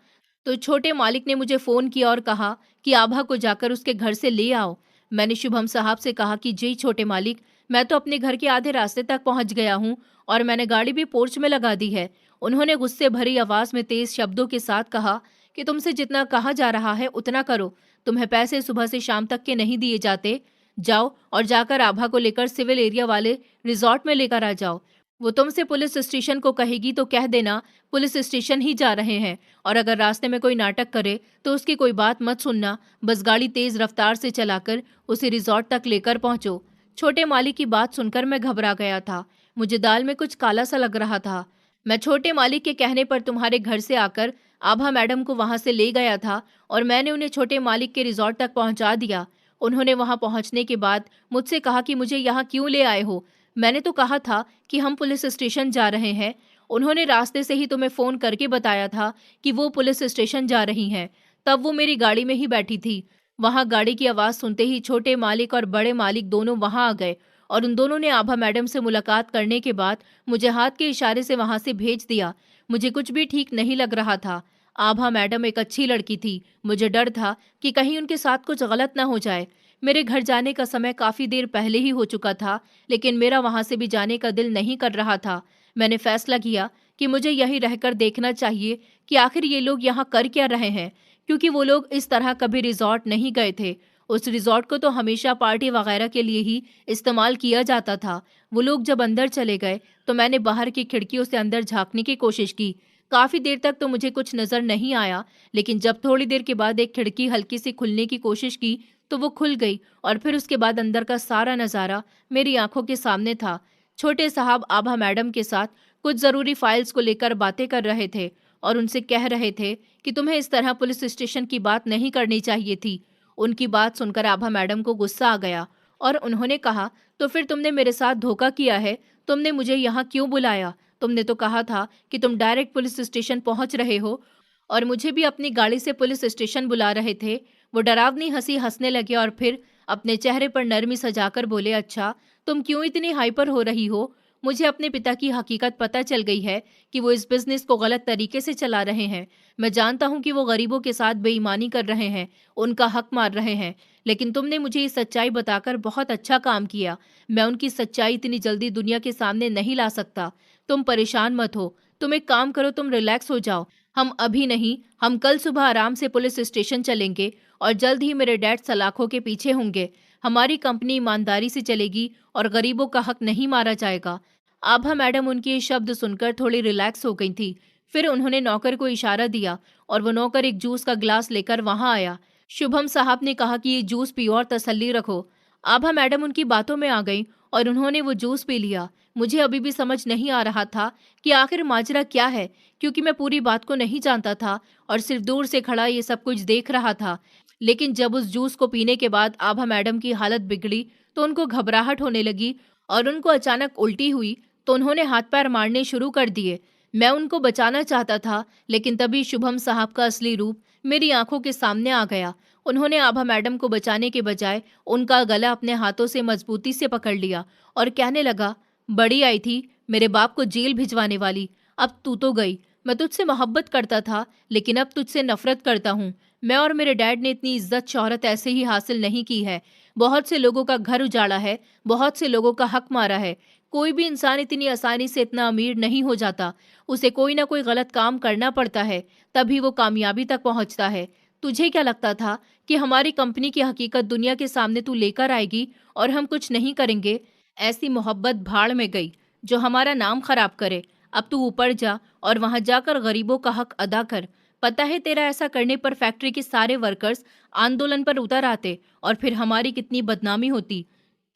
तो छोटे मालिक ने मुझे फ़ोन किया और कहा कि आभा को जाकर उसके घर से ले आओ। मैंने शुभम साहब से कहा कि जी छोटे मालिक, मैं तो अपने घर के आधे रास्ते तक पहुंच गया हूं और मैंने गाड़ी भी पोर्च में लगा दी है। उन्होंने गुस्से भरी आवाज में तेज शब्दों के साथ कहा कि तुमसे जितना कहा जा रहा है उतना करो। तुम्हें पैसे सुबह से शाम तक के नहीं दिए जाते। जाओ और जाकर आभा को लेकर सिविल एरिया वाले रिजॉर्ट में लेकर आ जाओ। वो तुमसे पुलिस स्टेशन को कहेगी तो कह देना पुलिस स्टेशन ही जा रहे हैं, और अगर रास्ते में कोई नाटक करे तो उसकी कोई बात मत सुनना। बस गाड़ी तेज रफ्तार से चलाकर उसे रिजॉर्ट तक लेकर पहुंचो। छोटे मालिक की बात सुनकर मैं घबरा गया था। मुझे दाल में कुछ काला सा लग रहा था। मैं छोटे मालिक के कहने पर तुम्हारे घर से आकर आभा मैडम को वहां से ले गया था और मैंने उन्हें छोटे मालिक के रिजॉर्ट तक पहुंचा दिया। उन्होंने वहां पहुंचने के बाद मुझसे कहा कि मुझे यहाँ क्यों ले आए हो। मैंने तो कहा था कि हम पुलिस स्टेशन जा रहे हैं। उन्होंने रास्ते से ही तुम्हें फोन करके बताया था कि वो पुलिस स्टेशन जा रही हैं। तब वो मेरी गाड़ी में ही बैठी थी। वहां गाड़ी की आवाज सुनते ही छोटे मालिक और बड़े मालिक दोनों वहां आ गए और उन दोनों ने आभा मैडम से मुलाकात करने के बाद मुझे हाथ के इशारे से वहां से भेज दिया। मुझे कुछ भी ठीक नहीं लग रहा था। आभा मैडम एक अच्छी लड़की थी। मुझे डर था कि कहीं उनके साथ कुछ गलत ना हो जाए। मेरे घर जाने का समय काफी देर पहले ही हो चुका था, लेकिन मेरा वहां से भी जाने का दिल नहीं कर रहा था। मैंने फैसला किया कि मुझे यहीं रहकर देखना चाहिए कि आखिर ये लोग यहाँ कर क्या रहे हैं, क्योंकि वो लोग इस तरह कभी रिजॉर्ट नहीं गए थे। उस रिजॉर्ट को तो हमेशा पार्टी वगैरह के लिए ही इस्तेमाल किया जाता था। वो लोग जब अंदर चले गए तो मैंने बाहर की खिड़कियों से अंदर झांकने की कोशिश की। काफी देर तक तो मुझे कुछ नजर नहीं आया, लेकिन जब थोड़ी देर के बाद एक खिड़की हल्की सी खुलने की कोशिश की तो वो खुल गई और फिर उसके बाद अंदर का सारा नजारा मेरी आंखों के सामने था। छोटे साहब आभा मैडम के साथ कुछ जरूरी फाइल्स को लेकर बातें कर रहे थे और उनसे कह रहे थे कि तुम्हें इस तरह पुलिस स्टेशन की बात नहीं करनी चाहिए थी। उनकी बात सुनकर आभा मैडम को गुस्सा आ गया और उन्होंने कहा, तो फिर तुमने मेरे साथ धोखा किया है। तुमने मुझे यहाँ क्यों बुलाया? तुमने तो कहा था कि तुम डायरेक्ट पुलिस स्टेशन पहुंच रहे हो और मुझे भी अपनी गाड़ी से पुलिस स्टेशन बुला रहे थे। वो डरावनी हंसी हंसने लगे और फिर अपने चेहरे पर नरमी सजाकर बोले, अच्छा तुम क्यों इतनी हाइपर हो रही हो? मुझे अपने पिता की हकीकत पता चल गई है कि वो इस बिजनेस को गलत तरीके से चला रहे हैं। मैं जानता हूँ कि वो गरीबों के साथ बेईमानी कर रहे हैं, उनका हक मार रहे हैं, लेकिन तुमने मुझे ये सच्चाई बताकर बहुत अच्छा काम किया। मैं उनकी सच्चाई इतनी जल्दी दुनिया के सामने नहीं ला सकता। तुम परेशान मत हो। तुम एक काम करो, तुम रिलैक्स हो जाओ। हम अभी नहीं, हम कल सुबह आराम से पुलिस स्टेशन चलेंगे और जल्द ही मेरे डैड सलाखों के पीछे होंगे। हमारी कंपनी ईमानदारी से चलेगी और गरीबों का हक नहीं मारा जाएगा। आभा मैडम उनके ये शब्द सुनकर थोड़ी रिलैक्स हो गई थी। फिर उन्होंने नौकर को इशारा दिया और वो नौकर एक जूस का ग्लास लेकर वहां आया। शुभम साहब ने कहा कि ये जूस पियो और तसल्ली रखो। आभा मैडम उनकी बातों में आ गई और उन्होंने वो जूस पी लिया। मुझे अभी भी समझ नहीं आ रहा था कि आखिर माजरा क्या है, क्योंकि मैं पूरी बात को नहीं जानता था और सिर्फ दूर से खड़ा ये सब कुछ देख रहा था। लेकिन जब उस जूस को पीने के बाद आभा मैडम की हालत बिगड़ी तो उनको घबराहट होने लगी और उनको अचानक उल्टी हुई तो उन्होंने हाथ पैर मारने शुरू कर दिए। मैं उनको बचाना चाहता था, लेकिन तभी शुभम साहब का असली रूप मेरी आंखों के सामने आ गया। उन्होंने आभा मैडम को बचाने के बजाय उनका गला अपने हाथों से मजबूती से पकड़ लिया और कहने लगा, बड़ी आई थी मेरे बाप को जेल भिजवाने वाली, अब तू तो गई। मैं तुझसे मोहब्बत करता था, लेकिन अब तुझसे नफरत करता हूँ। मैं और मेरे डैड ने इतनी इज्जत शोहरत ऐसे ही हासिल नहीं की है। बहुत से लोगों का घर उजाड़ा है, बहुत से लोगों का हक मारा है। कोई भी इंसान इतनी आसानी से इतना अमीर नहीं हो जाता। उसे कोई ना कोई गलत काम करना पड़ता है, तभी वो कामयाबी तक पहुंचता है। तुझे क्या लगता था कि हमारी कंपनी की हकीकत दुनिया के सामने तू लेकर आएगी और हम कुछ नहीं करेंगे? ऐसी मोहब्बत भाड़ में गई जो हमारा नाम खराब करे। अब तू ऊपर जा और वहां जाकर गरीबों का हक अदा कर। पता है तेरा ऐसा करने पर फैक्ट्री के सारे वर्कर्स आंदोलन पर उतर आते और फिर हमारी कितनी बदनामी होती।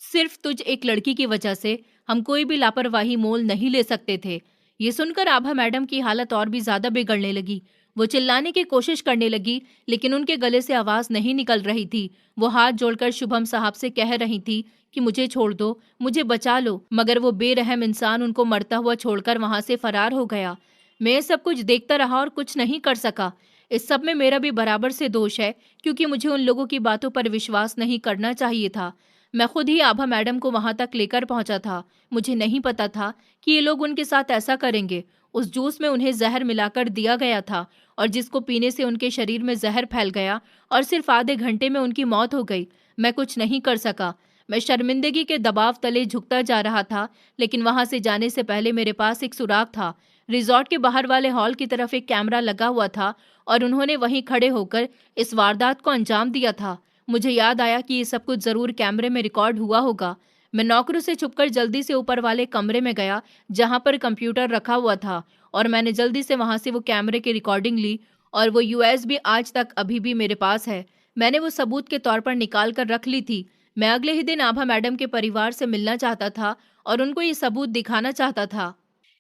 सिर्फ तुझ एक लड़की की वजह से हम कोई भी लापरवाही मोल नहीं ले सकते थे। ये सुनकर आभा मैडम की हालत और भी ज्यादा बिगड़ने लगी। वो चिल्लाने की कोशिश करने लगी, लेकिन उनके गले से आवाज नहीं निकल रही थी। वो हाथ जोड़कर शुभम साहब से कह रही थी कि मुझे छोड़ दो, मुझे बचा लो, मगर वो बेरहम इंसान उनको मरता हुआ छोड़कर वहां से फरार हो गया। मैं सब कुछ देखता रहा और कुछ नहीं कर सका। इस सब में मेरा भी बराबर से दोष है, क्योंकि मुझे उन लोगों की बातों पर विश्वास नहीं करना चाहिए था। मैं खुद ही आभा मैडम को वहां तक लेकर पहुंचा था। मुझे नहीं पता था कि ये लोग उनके साथ ऐसा करेंगे। उस जूस में उन्हें जहर मिलाकर दिया गया था और जिसको पीने से उनके शरीर में जहर फैल गया और सिर्फ आधे घंटे में उनकी मौत हो गई। मैं कुछ नहीं कर सका। मैं शर्मिंदगी के दबाव तले झुकता जा रहा था, लेकिन वहां से जाने से पहले मेरे पास एक सुराग था। रिजॉर्ट के बाहर वाले हॉल की तरफ एक कैमरा लगा हुआ था और उन्होंने वहीं खड़े होकर इस वारदात को अंजाम दिया था। मुझे याद आया कि ये सब कुछ जरूर कैमरे में रिकॉर्ड हुआ होगा। मैं नौकरों से छुपकर जल्दी से ऊपर वाले कमरे में गया जहां पर कंप्यूटर रखा हुआ था और मैंने जल्दी से वहां से वो कैमरे की रिकॉर्डिंग ली और वो यूएसबी आज तक अभी भी मेरे पास है। मैंने वो सबूत के तौर पर निकाल कर रख ली थी। मैं अगले ही दिन आभा मैडम के परिवार से मिलना चाहता था और उनको ये सबूत दिखाना चाहता था।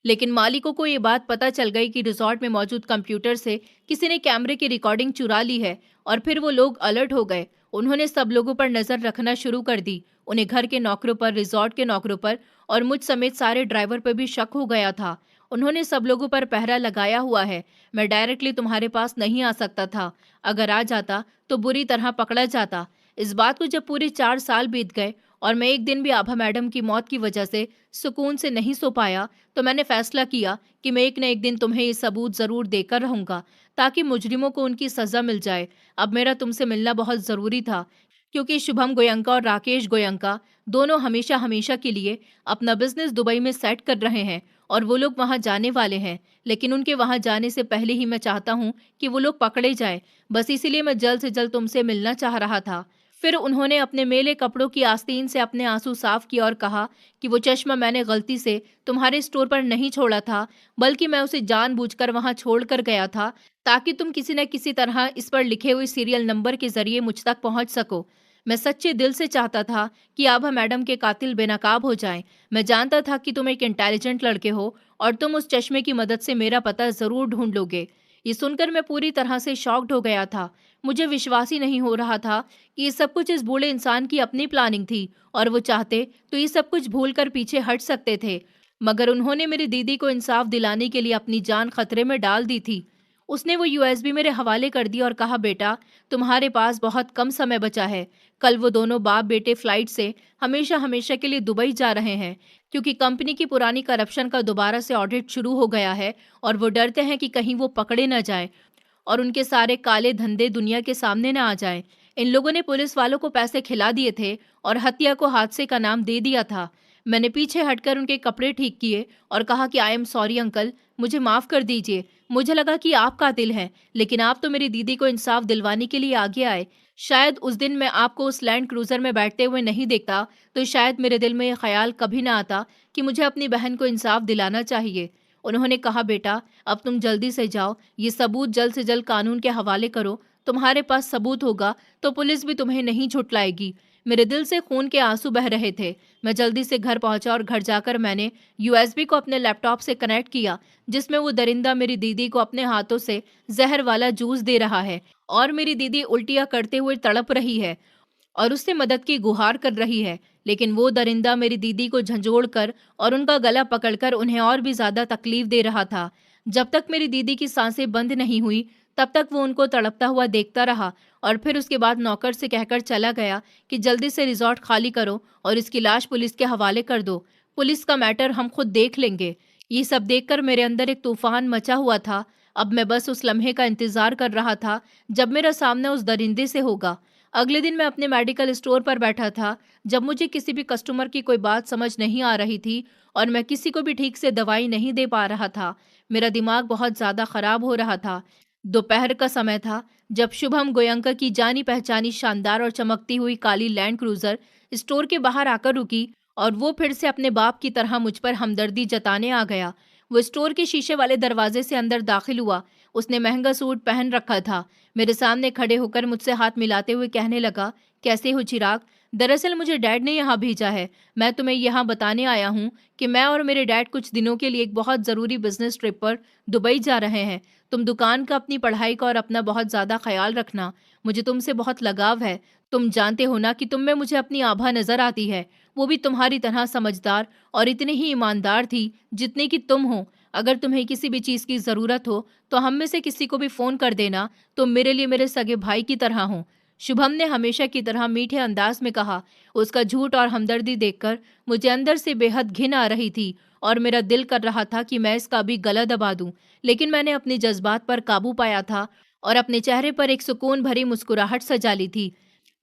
लेकिन मालिकों को ये बात पता चल गई कि रिजॉर्ट में मौजूद कंप्यूटर से किसी ने कैमरे की रिकॉर्डिंग चुरा ली है और फिर वो लोग अलर्ट हो गए। उन्होंने सब लोगों पर नजर रखना शुरू कर दी। उन्हें घर के नौकरों पर, रिजॉर्ट के नौकरों पर और मुझ समेत सारे ड्राइवर पर भी शक हो गया था। उन्होंने सब लोगों पर पहरा लगाया हुआ है। मैं डायरेक्टली तुम्हारे पास नहीं आ सकता था। अगर आ जाता तो बुरी तरह पकड़ा जाता। इस बात को जब पूरे 4 साल बीत गए और मैं एक दिन भी आभा मैडम की मौत की वजह से सुकून से नहीं सो पाया, तो मैंने फैसला किया कि मैं एक न एक दिन तुम्हें ये सबूत जरूर देकर रहूंगा ताकि मुजरिमों को उनकी सजा मिल जाए। अब मेरा तुमसे मिलना बहुत जरूरी था क्योंकि शुभम गोयंका और राकेश गोयंका दोनों हमेशा हमेशा के लिए अपना बिजनेस दुबई में सेट कर रहे हैं और वो लोग वहां जाने वाले हैं। लेकिन उनके वहां जाने से पहले ही मैं चाहता हूं कि वो लोग पकड़े जाएं। बस इसीलिए मैं जल्द से जल्द तुमसे मिलना चाह रहा था। फिर उन्होंने अपने मेले कपड़ों की आस्तीन से अपने आंसू साफ किए और कहा कि वो चश्मा मैंने गलती से तुम्हारे स्टोर पर नहीं छोड़ा था, बल्कि मैं उसे जानबूझकर वहां छोड़ कर गया था ताकि तुम किसी न किसी तरह इस पर लिखे हुए सीरियल नंबर के जरिए मुझ तक पहुंच सको। मैं सच्चे दिल से चाहता था कि आभा मैडम के कातिल बेनकाब हो जाएं। मैं जानता था कि तुम एक इंटेलिजेंट लड़के हो और तुम उस चश्मे की मदद से मेरा पता जरूर ढूंढ लोगे। ये सुनकर मैं पूरी तरह से शॉक्ड हो गया था। मुझे विश्वास ही नहीं हो रहा था कि ये सब कुछ इस बूढ़े इंसान की अपनी प्लानिंग थी और वो चाहते तो ये सब कुछ भूलकर पीछे हट सकते थे। मगर उन्होंने मेरी दीदी को इंसाफ दिलाने के लिए अपनी जान खतरे में डाल दी थी। उसने वो यूएसबी मेरे हवाले कर दी और कहा, बेटा तुम्हारे पास बहुत कम समय बचा है। कल वो दोनों बाप बेटे फ्लाइट से हमेशा हमेशा के लिए दुबई जा रहे हैं क्योंकि कंपनी की पुरानी करप्शन का दोबारा से ऑडिट शुरू हो गया है और वो डरते हैं कि कहीं वो पकड़े न जाए और उनके सारे काले धंधे दुनिया के सामने न आ जाएं। इन लोगों ने पुलिस वालों को पैसे खिला दिए थे और हत्या को हादसे का नाम दे दिया था। मैंने पीछे हटकर उनके कपड़े ठीक किए और कहा कि आई एम सॉरी अंकल, मुझे माफ कर दीजिए। मुझे लगा कि आप कातिल हैं, लेकिन आप तो मेरी दीदी को इंसाफ दिलवाने के लिए आगे आए। शायद उस दिन मैं आपको उस लैंड क्रूजर में बैठते हुए नहीं देखता तो शायद मेरे दिल में यह ख्याल कभी ना आता कि मुझे अपनी बहन को इंसाफ दिलाना चाहिए। उन्होंने कहा, बेटा अब तुम जल्दी से जाओ, ये सबूत जल्द से जल्द कानून के हवाले करो। तुम्हारे पास सबूत होगा तो पुलिस भी तुम्हें नहीं झुठलाएगी। मेरे दिल से खून के आंसू बह रहे थे। मैं जल्दी से घर पहुंचा और घर जाकर मैंने यूएसबी को अपने लैपटॉप से कनेक्ट किया जिसमें वो दरिंदा मेरी दीदी को अपने हाथों से जहर वाला जूस दे रहा है और मेरी दीदी उल्टियां करते हुए तड़प रही है और उससे मदद की गुहार कर रही है। लेकिन वो दरिंदा मेरी दीदी को झंझोड़कर और उनका गला पकड़कर उन्हें और भी ज्यादा तकलीफ दे रहा था। जब तक मेरी दीदी की सांसें बंद नहीं हुई तब तक वो उनको तड़पता हुआ देखता रहा और फिर उसके बाद नौकर से कहकर चला गया कि जल्दी से रिजॉर्ट खाली करो और इसकी लाश पुलिस के हवाले कर दो। पुलिस का मैटर हम खुद देख लेंगे। ये सब देखकर मेरे अंदर एक तूफान मचा हुआ था। अब मैं बस उस लम्हे का इंतजार कर रहा था जब मेरा सामना उस दरिंदे से होगा। अगले दिन मैं अपने मेडिकल स्टोर पर बैठा था जब मुझे किसी भी कस्टमर की कोई बात समझ नहीं आ रही थी और मैं किसी को भी ठीक से दवाई नहीं दे पा रहा था। मेरा दिमाग बहुत ज्यादा खराब हो रहा था। दोपहर का समय था जब शुभम गोयंका की जानी पहचानी शानदार और चमकती हुई काली लैंड क्रूजर स्टोर के बाहर आकर रुकी और वो फिर से अपने बाप की तरह मुझ पर हमदर्दी जताने आ गया। वो स्टोर के शीशे वाले दरवाजे से अंदर दाखिल हुआ। उसने महंगा सूट पहन रखा था। मेरे सामने खड़े होकर मुझसे हाथ मिलाते हुए कहने लगा, कैसे हो चिराग? दरअसल मुझे डैड ने यहाँ भेजा है। मैं तुम्हें यहाँ बताने आया हूँ कि मैं और मेरे डैड कुछ दिनों के लिए एक बहुत ज़रूरी बिजनेस ट्रिप पर दुबई जा रहे हैं। तुम दुकान का, अपनी पढ़ाई का और अपना बहुत ज़्यादा ख्याल रखना। मुझे तुमसे बहुत लगाव है। तुम जानते हो ना कि तुम में मुझे अपनी आभा नज़र आती है। वो भी तुम्हारी तरह समझदार और इतनी ही ईमानदार थी जितनी कि तुम हो। अगर तुम्हें किसी भी चीज़ की ज़रूरत हो तो हम में से किसी को भी फ़ोन कर देना। तुम मेरे लिए मेरे सगे भाई की तरह हो। शुभम ने हमेशा की तरह मीठे अंदाज में कहा। उसका झूठ और हमदर्दी देखकर मुझे अंदर से बेहद घिन आ रही थी और मेरा दिल कर रहा था कि मैं इसका भी गला दबा दूं। लेकिन मैंने अपने जज्बात पर काबू पाया था और अपने चेहरे पर एक सुकून भरी मुस्कुराहट सजा ली थी।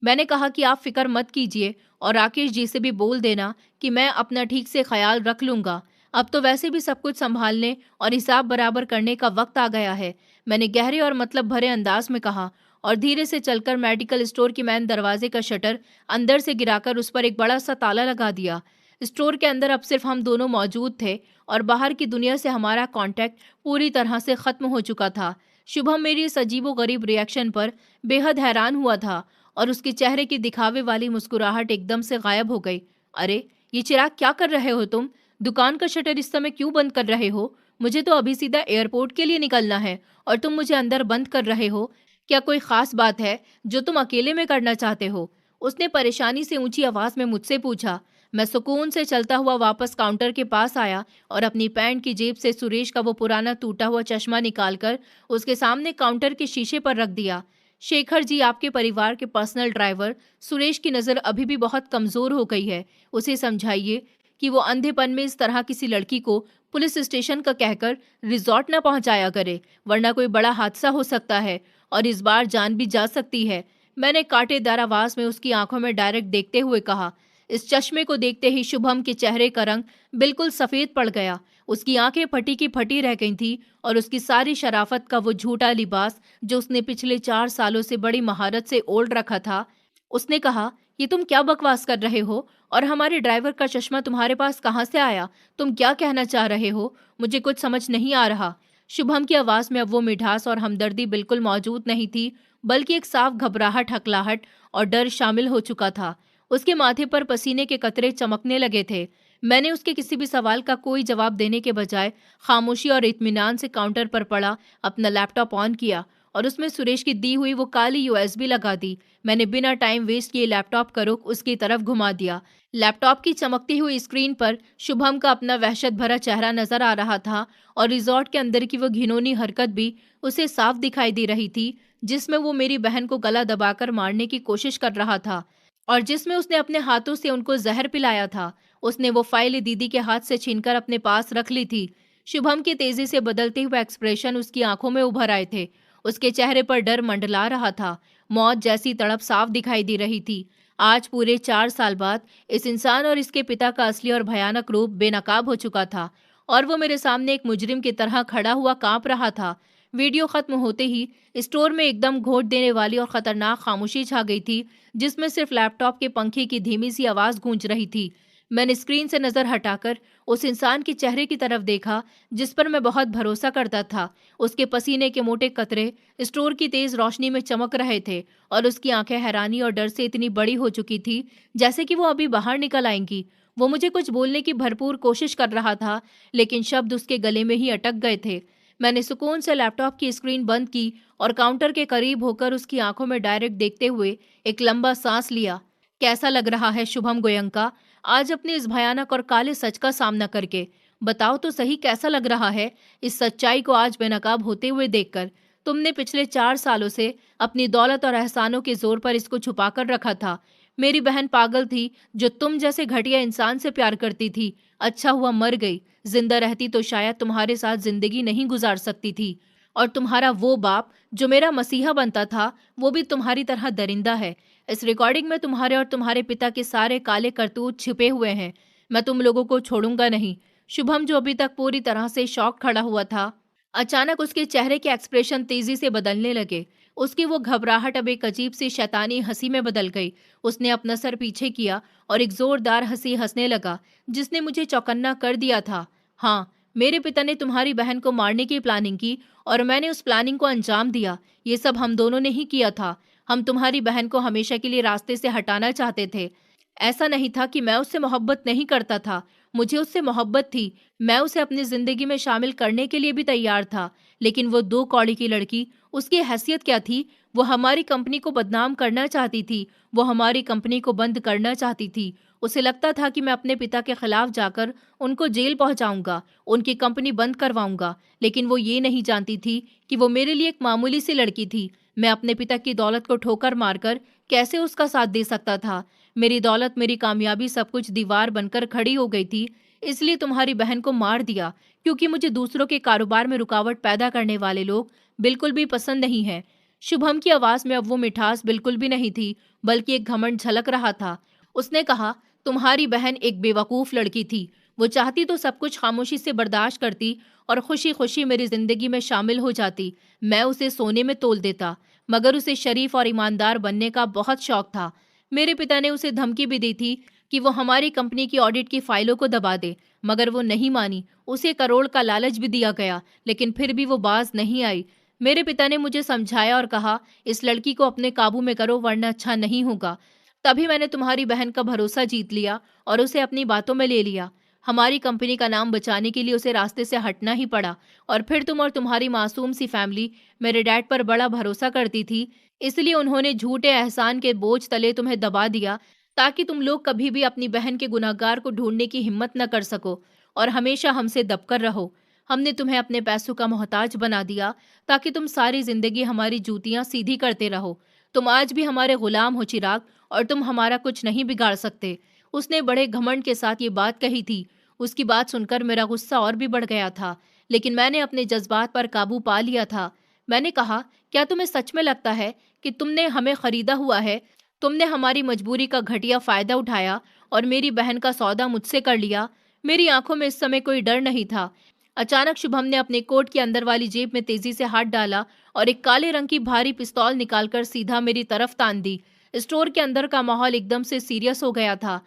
मैंने कहा कि आप फिक्र मत कीजिए और राकेश जी से भी बोल देना कि मैं अपना ठीक से ख्याल रख लूंगा। अब तो वैसे भी सब कुछ संभालने और हिसाब बराबर करने का वक्त आ गया है। मैंने गहरे और मतलब भरे अंदाज में कहा और धीरे से चलकर मेडिकल स्टोर की मैन दरवाजे का शटर अंदर से गिराकर उस पर एक बड़ा सा ताला लगा दिया। स्टोर के अंदर अब सिर्फ हम दोनों मौजूद थे और बाहर की दुनिया से हमारा कांटेक्ट पूरी तरह से खत्म हो चुका था। शुभम मेरी इस अजीबोगरीब रिएक्शन पर बेहद हैरान हुआ था और उसके चेहरे की दिखावे वाली मुस्कुराहट एकदम से गायब हो गई। अरे, ये चिराग क्या कर रहे हो तुम? दुकान का शटर इस समय क्यों बंद कर रहे हो? मुझे तो अभी सीधा एयरपोर्ट के लिए निकलना है और तुम मुझे अंदर बंद कर रहे हो। क्या कोई खास बात है जो तुम अकेले में करना चाहते हो? उसने परेशानी से ऊंची आवाज में मुझसे पूछा। मैं सुकून से चलता हुआ वापस काउंटर के पास आया और अपनी पैंट की जेब से सुरेश का वो पुराना टूटा हुआ चश्मा निकालकर उसके सामने काउंटर के शीशे पर रख दिया। शेखर जी, आपके परिवार के पर्सनल ड्राइवर सुरेश की नज़र अभी भी बहुत कमज़ोर हो गई है। उसे समझाइए कि वो अंधेपन में इस तरह किसी लड़की को पुलिस स्टेशन का कहकर रिजॉर्ट न पहुंचाया करे, वरना कोई बड़ा हादसा हो सकता है और इस बार जान भी जा सकती है। मैंने कांटेदार आवाज में उसकी आंखों में डायरेक्ट देखते हुए कहा। इस चश्मे को देखते ही शुभम के चेहरे का रंग बिल्कुल सफेद पड़ गया। उसकी आंखें फटी की फटी रह गई थी और उसकी सारी शराफत का वो झूठा लिबास जो उसने पिछले 4 सालों से बड़ी महारत से ओढ़ रखा था। उसने कहा, ये तुम क्या बकवास कर रहे हो और हमारे ड्राइवर का चश्मा तुम्हारे पास कहाँ से आया? तुम क्या कहना चाह रहे हो? मुझे कुछ समझ नहीं आ रहा। शुभम की आवाज में अब वो मिठास और हमदर्दी बिल्कुल मौजूद नहीं थी, बल्कि एक साफ घबराहट, हकलाहट और डर शामिल हो चुका था। उसके माथे पर पसीने के कतरे चमकने लगे थे। मैंने उसके किसी भी सवाल का कोई जवाब देने के बजाय खामोशी और इत्मीनान से काउंटर पर पड़ा अपना लैपटॉप ऑन किया और उसमें सुरेश की दी हुई वो काली यूएसबी लगा दी। मैंने बिना टाइम वेस्ट किए लैपटॉप का रुख उसकी तरफ घुमा दिया। लैपटॉप की चमकती हुई स्क्रीन पर शुभम का अपना वहशत भरा चेहरा नजर आ रहा था और रिजॉर्ट के अंदर की वो घिनौनी हरकत भी उसे साफ दिखाई दे रही थी, जिसमें वो मेरी बहन को गला दबाकर मारने की कोशिश कर रहा था और जिसमें उसने अपने हाथों से उनको जहर पिलाया था। उसने वो फाइल दीदी के हाथ से छीनकर अपने पास रख ली थी। शुभम के तेजी से बदलते हुए एक्सप्रेशन उसकी आंखों में उभर आए थे। उसके चेहरे पर डर मंडला रहा था। मौत जैसी तड़प साफ दिखाई दे रही थी। आज पूरे 4 साल बाद इस इंसान और इसके पिता का असली और भयानक रूप बेनकाब हो चुका था और वो मेरे सामने एक मुजरिम की तरह खड़ा हुआ कांप रहा था। वीडियो खत्म होते ही स्टोर में एकदम घोट देने वाली और खतरनाक खामोशी छा गई थी, जिसमें सिर्फ लैपटॉप के पंखे की धीमी सी आवाज गूंज रही थी। मैंने स्क्रीन से नजर हटाकर उस इंसान के चेहरे की तरफ देखा जिस पर मैं बहुत भरोसा करता था। उसके पसीने के मोटे कतरे स्टोर की तेज रोशनी में चमक रहे थे और उसकी आंखें हैरानी और डर से इतनी बड़ी हो चुकी थी जैसे कि वो अभी बाहर निकल आएंगी। वो मुझे कुछ बोलने की भरपूर कोशिश कर रहा था, लेकिन शब्द उसके गले में ही अटक गए थे। मैंने सुकून से लैपटॉप की स्क्रीन बंद की और काउंटर के करीब होकर उसकी आंखों में डायरेक्ट देखते हुए एक लंबा सांस लिया। कैसा लग रहा है शुभम गोयंका, आज अपने इस भयानक और काले सच का सामना करके? बताओ तो सही, कैसा लग रहा है इस सच्चाई को आज बेनकाब होते हुए देखकर? तुमने पिछले 4 सालों से अपनी दौलत और एहसानों के जोर पर इसको छुपा कर रखा था। मेरी बहन पागल थी जो तुम जैसे घटिया इंसान से प्यार करती थी। अच्छा हुआ मर गई। जिंदा रहती तो शायद तुम्हारे साथ जिंदगी नहीं गुजार सकती थी। और तुम्हारा वो बाप जो मेरा मसीहा बनता था, वो भी तुम्हारी तरह दरिंदा है। इस रिकॉर्डिंग में तुम्हारे और तुम्हारे पिता के सारे काले करतूत छिपे हुए हैं। मैं तुम लोगों को छोड़ूंगा नहीं। शुभम, जो अभी तक पूरी तरह से शॉक खड़ा हुआ था, अचानक उसके चेहरे के एक्सप्रेशन तेजी से बदलने लगे। उसकी वो घबराहट अब एक अजीब सी शैतानी हंसी में बदल गई। उसने अपना सर पीछे किया और एक जोरदार हंसी हंसने लगा जिसने मुझे चौकन्ना कर दिया था। हाँ, मेरे पिता ने तुम्हारी बहन को मारने की प्लानिंग की और मैंने उस प्लानिंग को अंजाम दिया। ये सब हम दोनों ने ही किया था। हम तुम्हारी बहन को हमेशा के लिए रास्ते से हटाना चाहते थे। ऐसा नहीं था कि मैं उससे मोहब्बत नहीं करता था। मुझे उससे मोहब्बत थी। मैं उसे अपनी जिंदगी में शामिल करने के लिए भी तैयार था। लेकिन वो 2 कौड़ी की लड़की, उसकी हैसियत क्या थी? वो हमारी कंपनी को बदनाम करना चाहती थी। वो हमारी कंपनी को बंद करना चाहती थी। उसे लगता था कि मैं अपने पिता के खिलाफ जाकर उनको जेल पहुंचाऊंगा, उनकी कंपनी बंद करवाऊंगा। लेकिन वो ये नहीं जानती थी कि वो मेरे लिए एक मामूली सी लड़की थी। मैं अपने पिता की दौलत को ठोकर मारकर कैसे उसका साथ दे सकता था। मेरी दौलत, मेरी कामयाबी, सब कुछ दीवार बनकर खड़ी हो गई थी। इसलिए तुम्हारी बहन को मार दिया, क्योंकि मुझे दूसरों के कारोबार में रुकावट पैदा करने वाले लोग बिल्कुल भी पसंद नहीं है। शुभम की आवाज में अब वो मिठास बिल्कुल भी नहीं थी, बल्कि एक घमंड झलक रहा था। उसने कहा, तुम्हारी बहन एक बेवकूफ लड़की थी। वो चाहती तो सब कुछ खामोशी से बर्दाश्त करती और खुशी खुशी मेरी जिंदगी में शामिल हो जाती। मैं उसे सोने में तोल देता, मगर उसे शरीफ और ईमानदार बनने का बहुत शौक था। मेरे पिता ने उसे धमकी भी दी थी कि वो हमारी कंपनी की ऑडिट की फाइलों को दबा दे, मगर वो नहीं मानी। उसे करोड़ का लालच भी दिया गया, लेकिन फिर भी वो बाज नहीं आई। मेरे पिता ने मुझे समझाया और कहा, इस लड़की को अपने काबू में करो, वरना अच्छा नहीं होगा। तभी मैंने तुम्हारी बहन का भरोसा जीत लिया और उसे अपनी बातों में ले लिया। हमारी कंपनी का नाम बचाने के लिए उसे रास्ते से हटना ही पड़ा। और फिर तुम और तुम्हारी मासूम सी फैमिली मेरे डैड पर बड़ा भरोसा करती थी, इसलिए उन्होंने झूठे एहसान के बोझ तले तुम्हें दबा दिया, ताकि तुम लोग कभी भी अपनी बहन के गुनहगार को ढूंढने की हिम्मत न कर सको और हमेशा हमसे दबकर रहो। हमने तुम्हें अपने पैसों का मोहताज बना दिया, ताकि तुम सारी जिंदगी हमारी जूतियां सीधी करते रहो। तुम आज भी हमारे गुलाम हो चिराग, और तुम हमारा कुछ नहीं बिगाड़ सकते। उसने बड़े घमंड के साथ ये बात कही थी। उसकी बात सुनकर मेरा गुस्सा और भी बढ़ गया था, लेकिन मैंने अपने जज्बात पर काबू पा लिया था। मैंने कहा, क्या तुम्हें सच में लगता है कि तुमने हमें खरीदा हुआ है? तुमने हमारी मजबूरी का घटिया फायदा उठाया और मेरी बहन का सौदा मुझसे कर लिया। मेरी आंखों में इस समय कोई डर नहीं था। अचानक शुभम ने अपने कोट के अंदर वाली जेब में तेजी से हाथ डाला और एक काले रंग की भारी पिस्तौल निकालकर सीधा मेरी तरफ तान दी। स्टोर के अंदर का माहौल एकदम से सीरियस हो गया था।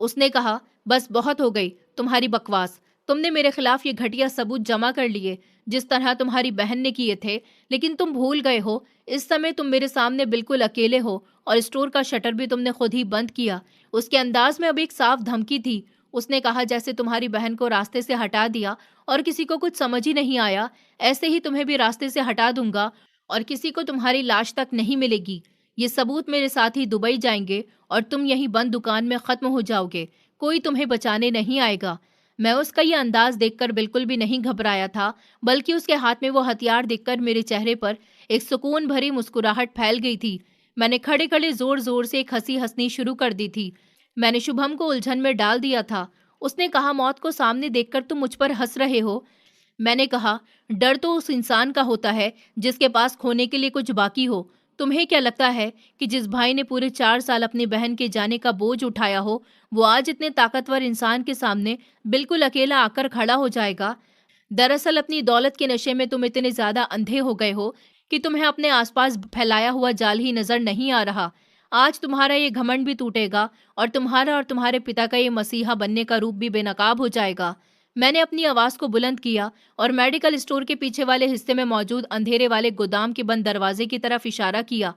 उसने कहा, बस बहुत हो गई तुम्हारी बकवास। तुमने मेरे खिलाफ ये घटिया सबूत जमा कर लिए, जिस तरह तुम्हारी बहन ने किए थे। लेकिन तुम भूल गए हो, इस समय तुम मेरे सामने बिल्कुल अकेले हो और स्टोर का शटर भी तुमने खुद ही बंद किया। उसके अंदाज में अब एक साफ धमकी थी। उसने कहा, जैसे तुम्हारी बहन को रास्ते से हटा दिया और किसी को कुछ समझ ही नहीं आया, ऐसे ही तुम्हें भी रास्ते से हटा दूंगा और किसी को तुम्हारी लाश तक नहीं मिलेगी। ये सबूत मेरे साथ ही दुबई जाएंगे और तुम यहीं बंद दुकान में खत्म हो जाओगे। कोई तुम्हें बचाने नहीं आएगा। मैं उसका ये अंदाज देखकर बिल्कुल भी नहीं घबराया था, बल्कि उसके हाथ में वो हथियार देखकर मेरे चेहरे पर एक सुकून भरी मुस्कुराहट फैल गई थी। मैंने खड़े खड़े जोर जोर से एक हंसी हंसनी शुरू कर दी थी। मैंने शुभम को उलझन में डाल दिया था। उसने कहा, मौत को सामने देखकर तुम मुझ पर हंस रहे हो। मैंने कहा, डर तो उस इंसान का होता है जिसके पास खोने के लिए कुछ बाकी हो। तुम्हें क्या लगता है कि जिस भाई ने पूरे 4 साल अपनी बहन के जाने का बोझ उठाया हो, वो आज इतने ताकतवर इंसान के सामने बिल्कुल अकेला आकर खड़ा हो जाएगा? दरअसल अपनी दौलत के नशे में तुम इतने ज्यादा अंधे हो गए हो कि तुम्हें अपने आसपास फैलाया हुआ जाल ही नजर नहीं आ रहा। आज तुम्हारा ये घमंड भी टूटेगा और तुम्हारा और तुम्हारे पिता का ये मसीहा बनने का रूप भी बेनकाब हो जाएगा। मैंने अपनी आवाज को बुलंद किया और मेडिकल स्टोर के पीछे वाले हिस्से में मौजूद अंधेरे वाले गोदाम के बंद दरवाजे की तरफ इशारा किया।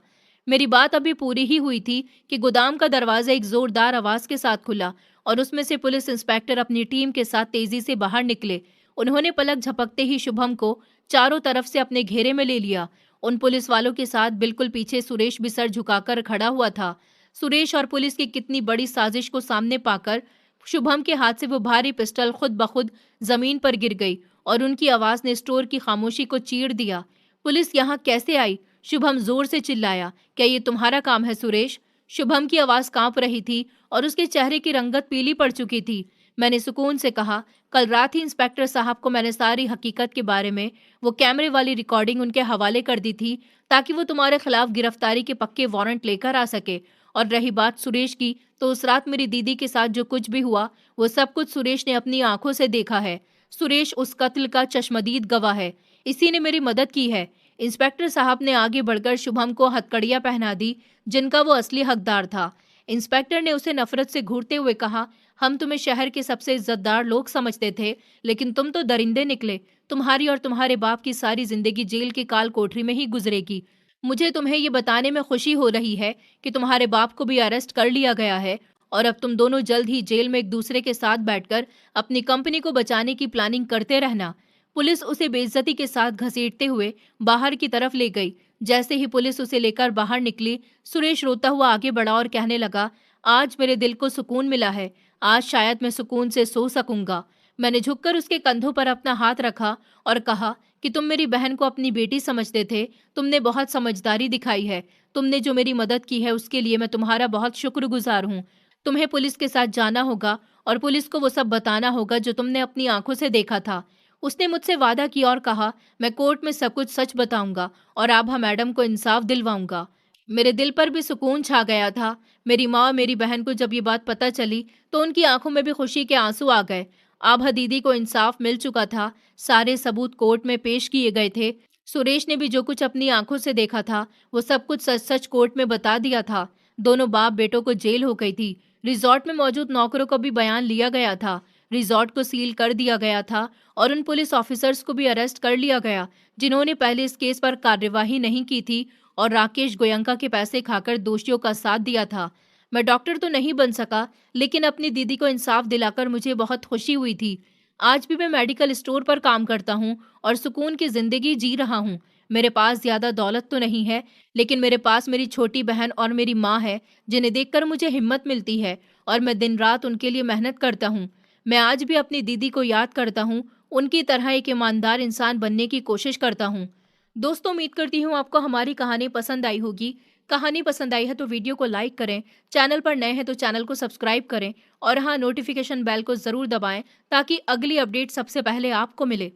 मेरी बात अभी पूरी ही हुई थी कि गोदाम का दरवाजा एक जोरदार आवाज के साथ खुला और उसमें से पुलिस इंस्पेक्टर अपनी टीम के साथ तेजी से बाहर निकले। उन्होंने पलक झपकते ही शुभम को चारों तरफ से अपने घेरे में ले लिया। उन पुलिस वालों के साथ बिल्कुल पीछे सुरेश भी सर झुकाकर खड़ा हुआ था। सुरेश और पुलिस की कितनी बड़ी साजिश को सामने पाकर शुभम के हाथ से वो भारी पिस्टल खुद ब खुद जमीन पर गिर गई और उनकी आवाज ने स्टोर की खामोशी को चीर दिया। पुलिस यहाँ कैसे आई? शुभम जोर से चिल्लाया। क्या ये तुम्हारा काम है सुरेश? शुभम की आवाज कांप रही थी और उसके चेहरे की रंगत पीली पड़ चुकी थी। मैंने सुकून से कहा, कल रात ही इंस्पेक्टर साहब को मैंने सारी हकीकत के बारे में वो कैमरे वाली रिकॉर्डिंग उनके हवाले कर दी थी, ताकि वो तुम्हारे खिलाफ गिरफ्तारी के पक्के वारंट लेकर आ सके। और रही बात सुरेश की, तो उस रात मेरी दीदी के साथ जो कुछ भी हुआ, वो सब कुछ सुरेश ने अपनी आंखों से देखा है। सुरेश उस कत्ल का चश्मदीद गवाह है। इसी ने मेरी मदद की है। इंस्पेक्टर साहब ने आगे बढ़कर शुभम को हथकड़ियां पहना दी, जिनका वो असली हकदार था। इंस्पेक्टर ने उसे नफरत से घूरते हुए कहा, हम तुम्हें शहर के सबसे इज्जतदार लोग समझते थे, लेकिन तुम तो दरिंदे निकले। तुम्हारी और तुम्हारे बाप की सारी जिंदगी जेल की काल कोठरी में ही गुजरेगी। मुझे तुम्हें ये बताने में खुशी हो रही है कि तुम्हारे बाप को भी अरेस्ट कर लिया गया है और अब तुम दोनों जल्द ही जेल में एक दूसरे के साथ बैठकर अपनी कंपनी को बचाने की प्लानिंग करते रहना। पुलिस उसे बेइज्जती के साथ घसीटते हुए बाहर की तरफ ले गई। जैसे ही पुलिस उसे लेकर बाहर निकली, सुरेश रोता हुआ आगे बढ़ा और कहने लगा, आज मेरे दिल को सुकून मिला है। आज शायद मैं सुकून से सो सकूंगा। मैंने झुककर उसके कंधों पर अपना हाथ रखा और कहा कि तुम मेरी बहन को अपनी बेटी समझते थे। तुमने बहुत समझदारी दिखाई है। तुमने जो मेरी मदद की है उसके लिए मैं तुम्हारा बहुत शुक्रगुजार हूँ। तुम्हें पुलिस के साथ जाना होगा और पुलिस को वो सब बताना होगा जो तुमने अपनी आंखों से देखा था। उसने मुझसे वादा किया और कहा, मैं कोर्ट में सब कुछ सच बताऊंगा और आभा मैडम को इंसाफ दिलवाऊंगा। मेरे दिल पर भी सुकून छा गया था। मेरी माँ और मेरी बहन को जब ये बात पता चली तो उनकी आंखों में भी खुशी के आंसू आ गए। आभा दीदी को इंसाफ मिल चुका था। सारे सबूत कोर्ट में पेश किए गए थे। सुरेश ने भी जो कुछ अपनी आंखों से देखा था वो सब कुछ सच सच कोर्ट में बता दिया था। दोनों बाप बेटों को जेल हो गई थी। रिजॉर्ट में मौजूद नौकरों का भी बयान लिया गया था। रिजॉर्ट को सील कर दिया गया था और उन पुलिस ऑफिसर्स को भी अरेस्ट कर लिया गया जिन्होंने पहले इस केस पर कार्यवाही नहीं की थी और राकेश गोयंका के पैसे खाकर दोषियों का साथ दिया था। मैं डॉक्टर तो नहीं बन सका, लेकिन अपनी दीदी को इंसाफ दिलाकर मुझे बहुत खुशी हुई थी। आज भी मैं मेडिकल स्टोर पर काम करता हूँ और सुकून की जिंदगी जी रहा हूँ। मेरे पास ज्यादा दौलत तो नहीं है, लेकिन मेरे पास मेरी छोटी बहन और मेरी माँ है, जिन्हें देखकर मुझे हिम्मत मिलती है और मैं दिन रात उनके लिए मेहनत करता हूँ। मैं आज भी अपनी दीदी को याद करता हूँ, उनकी तरह एक ईमानदार इंसान बनने की कोशिश करता हूँ। दोस्तों, उम्मीद करती हूँ आपको हमारी कहानी पसंद आई होगी। कहानी पसंद आई है तो वीडियो को लाइक करें, चैनल पर नए हैं तो चैनल को सब्सक्राइब करें और हाँ, नोटिफिकेशन बेल को ज़रूर दबाएं ताकि अगली अपडेट सबसे पहले आपको मिले।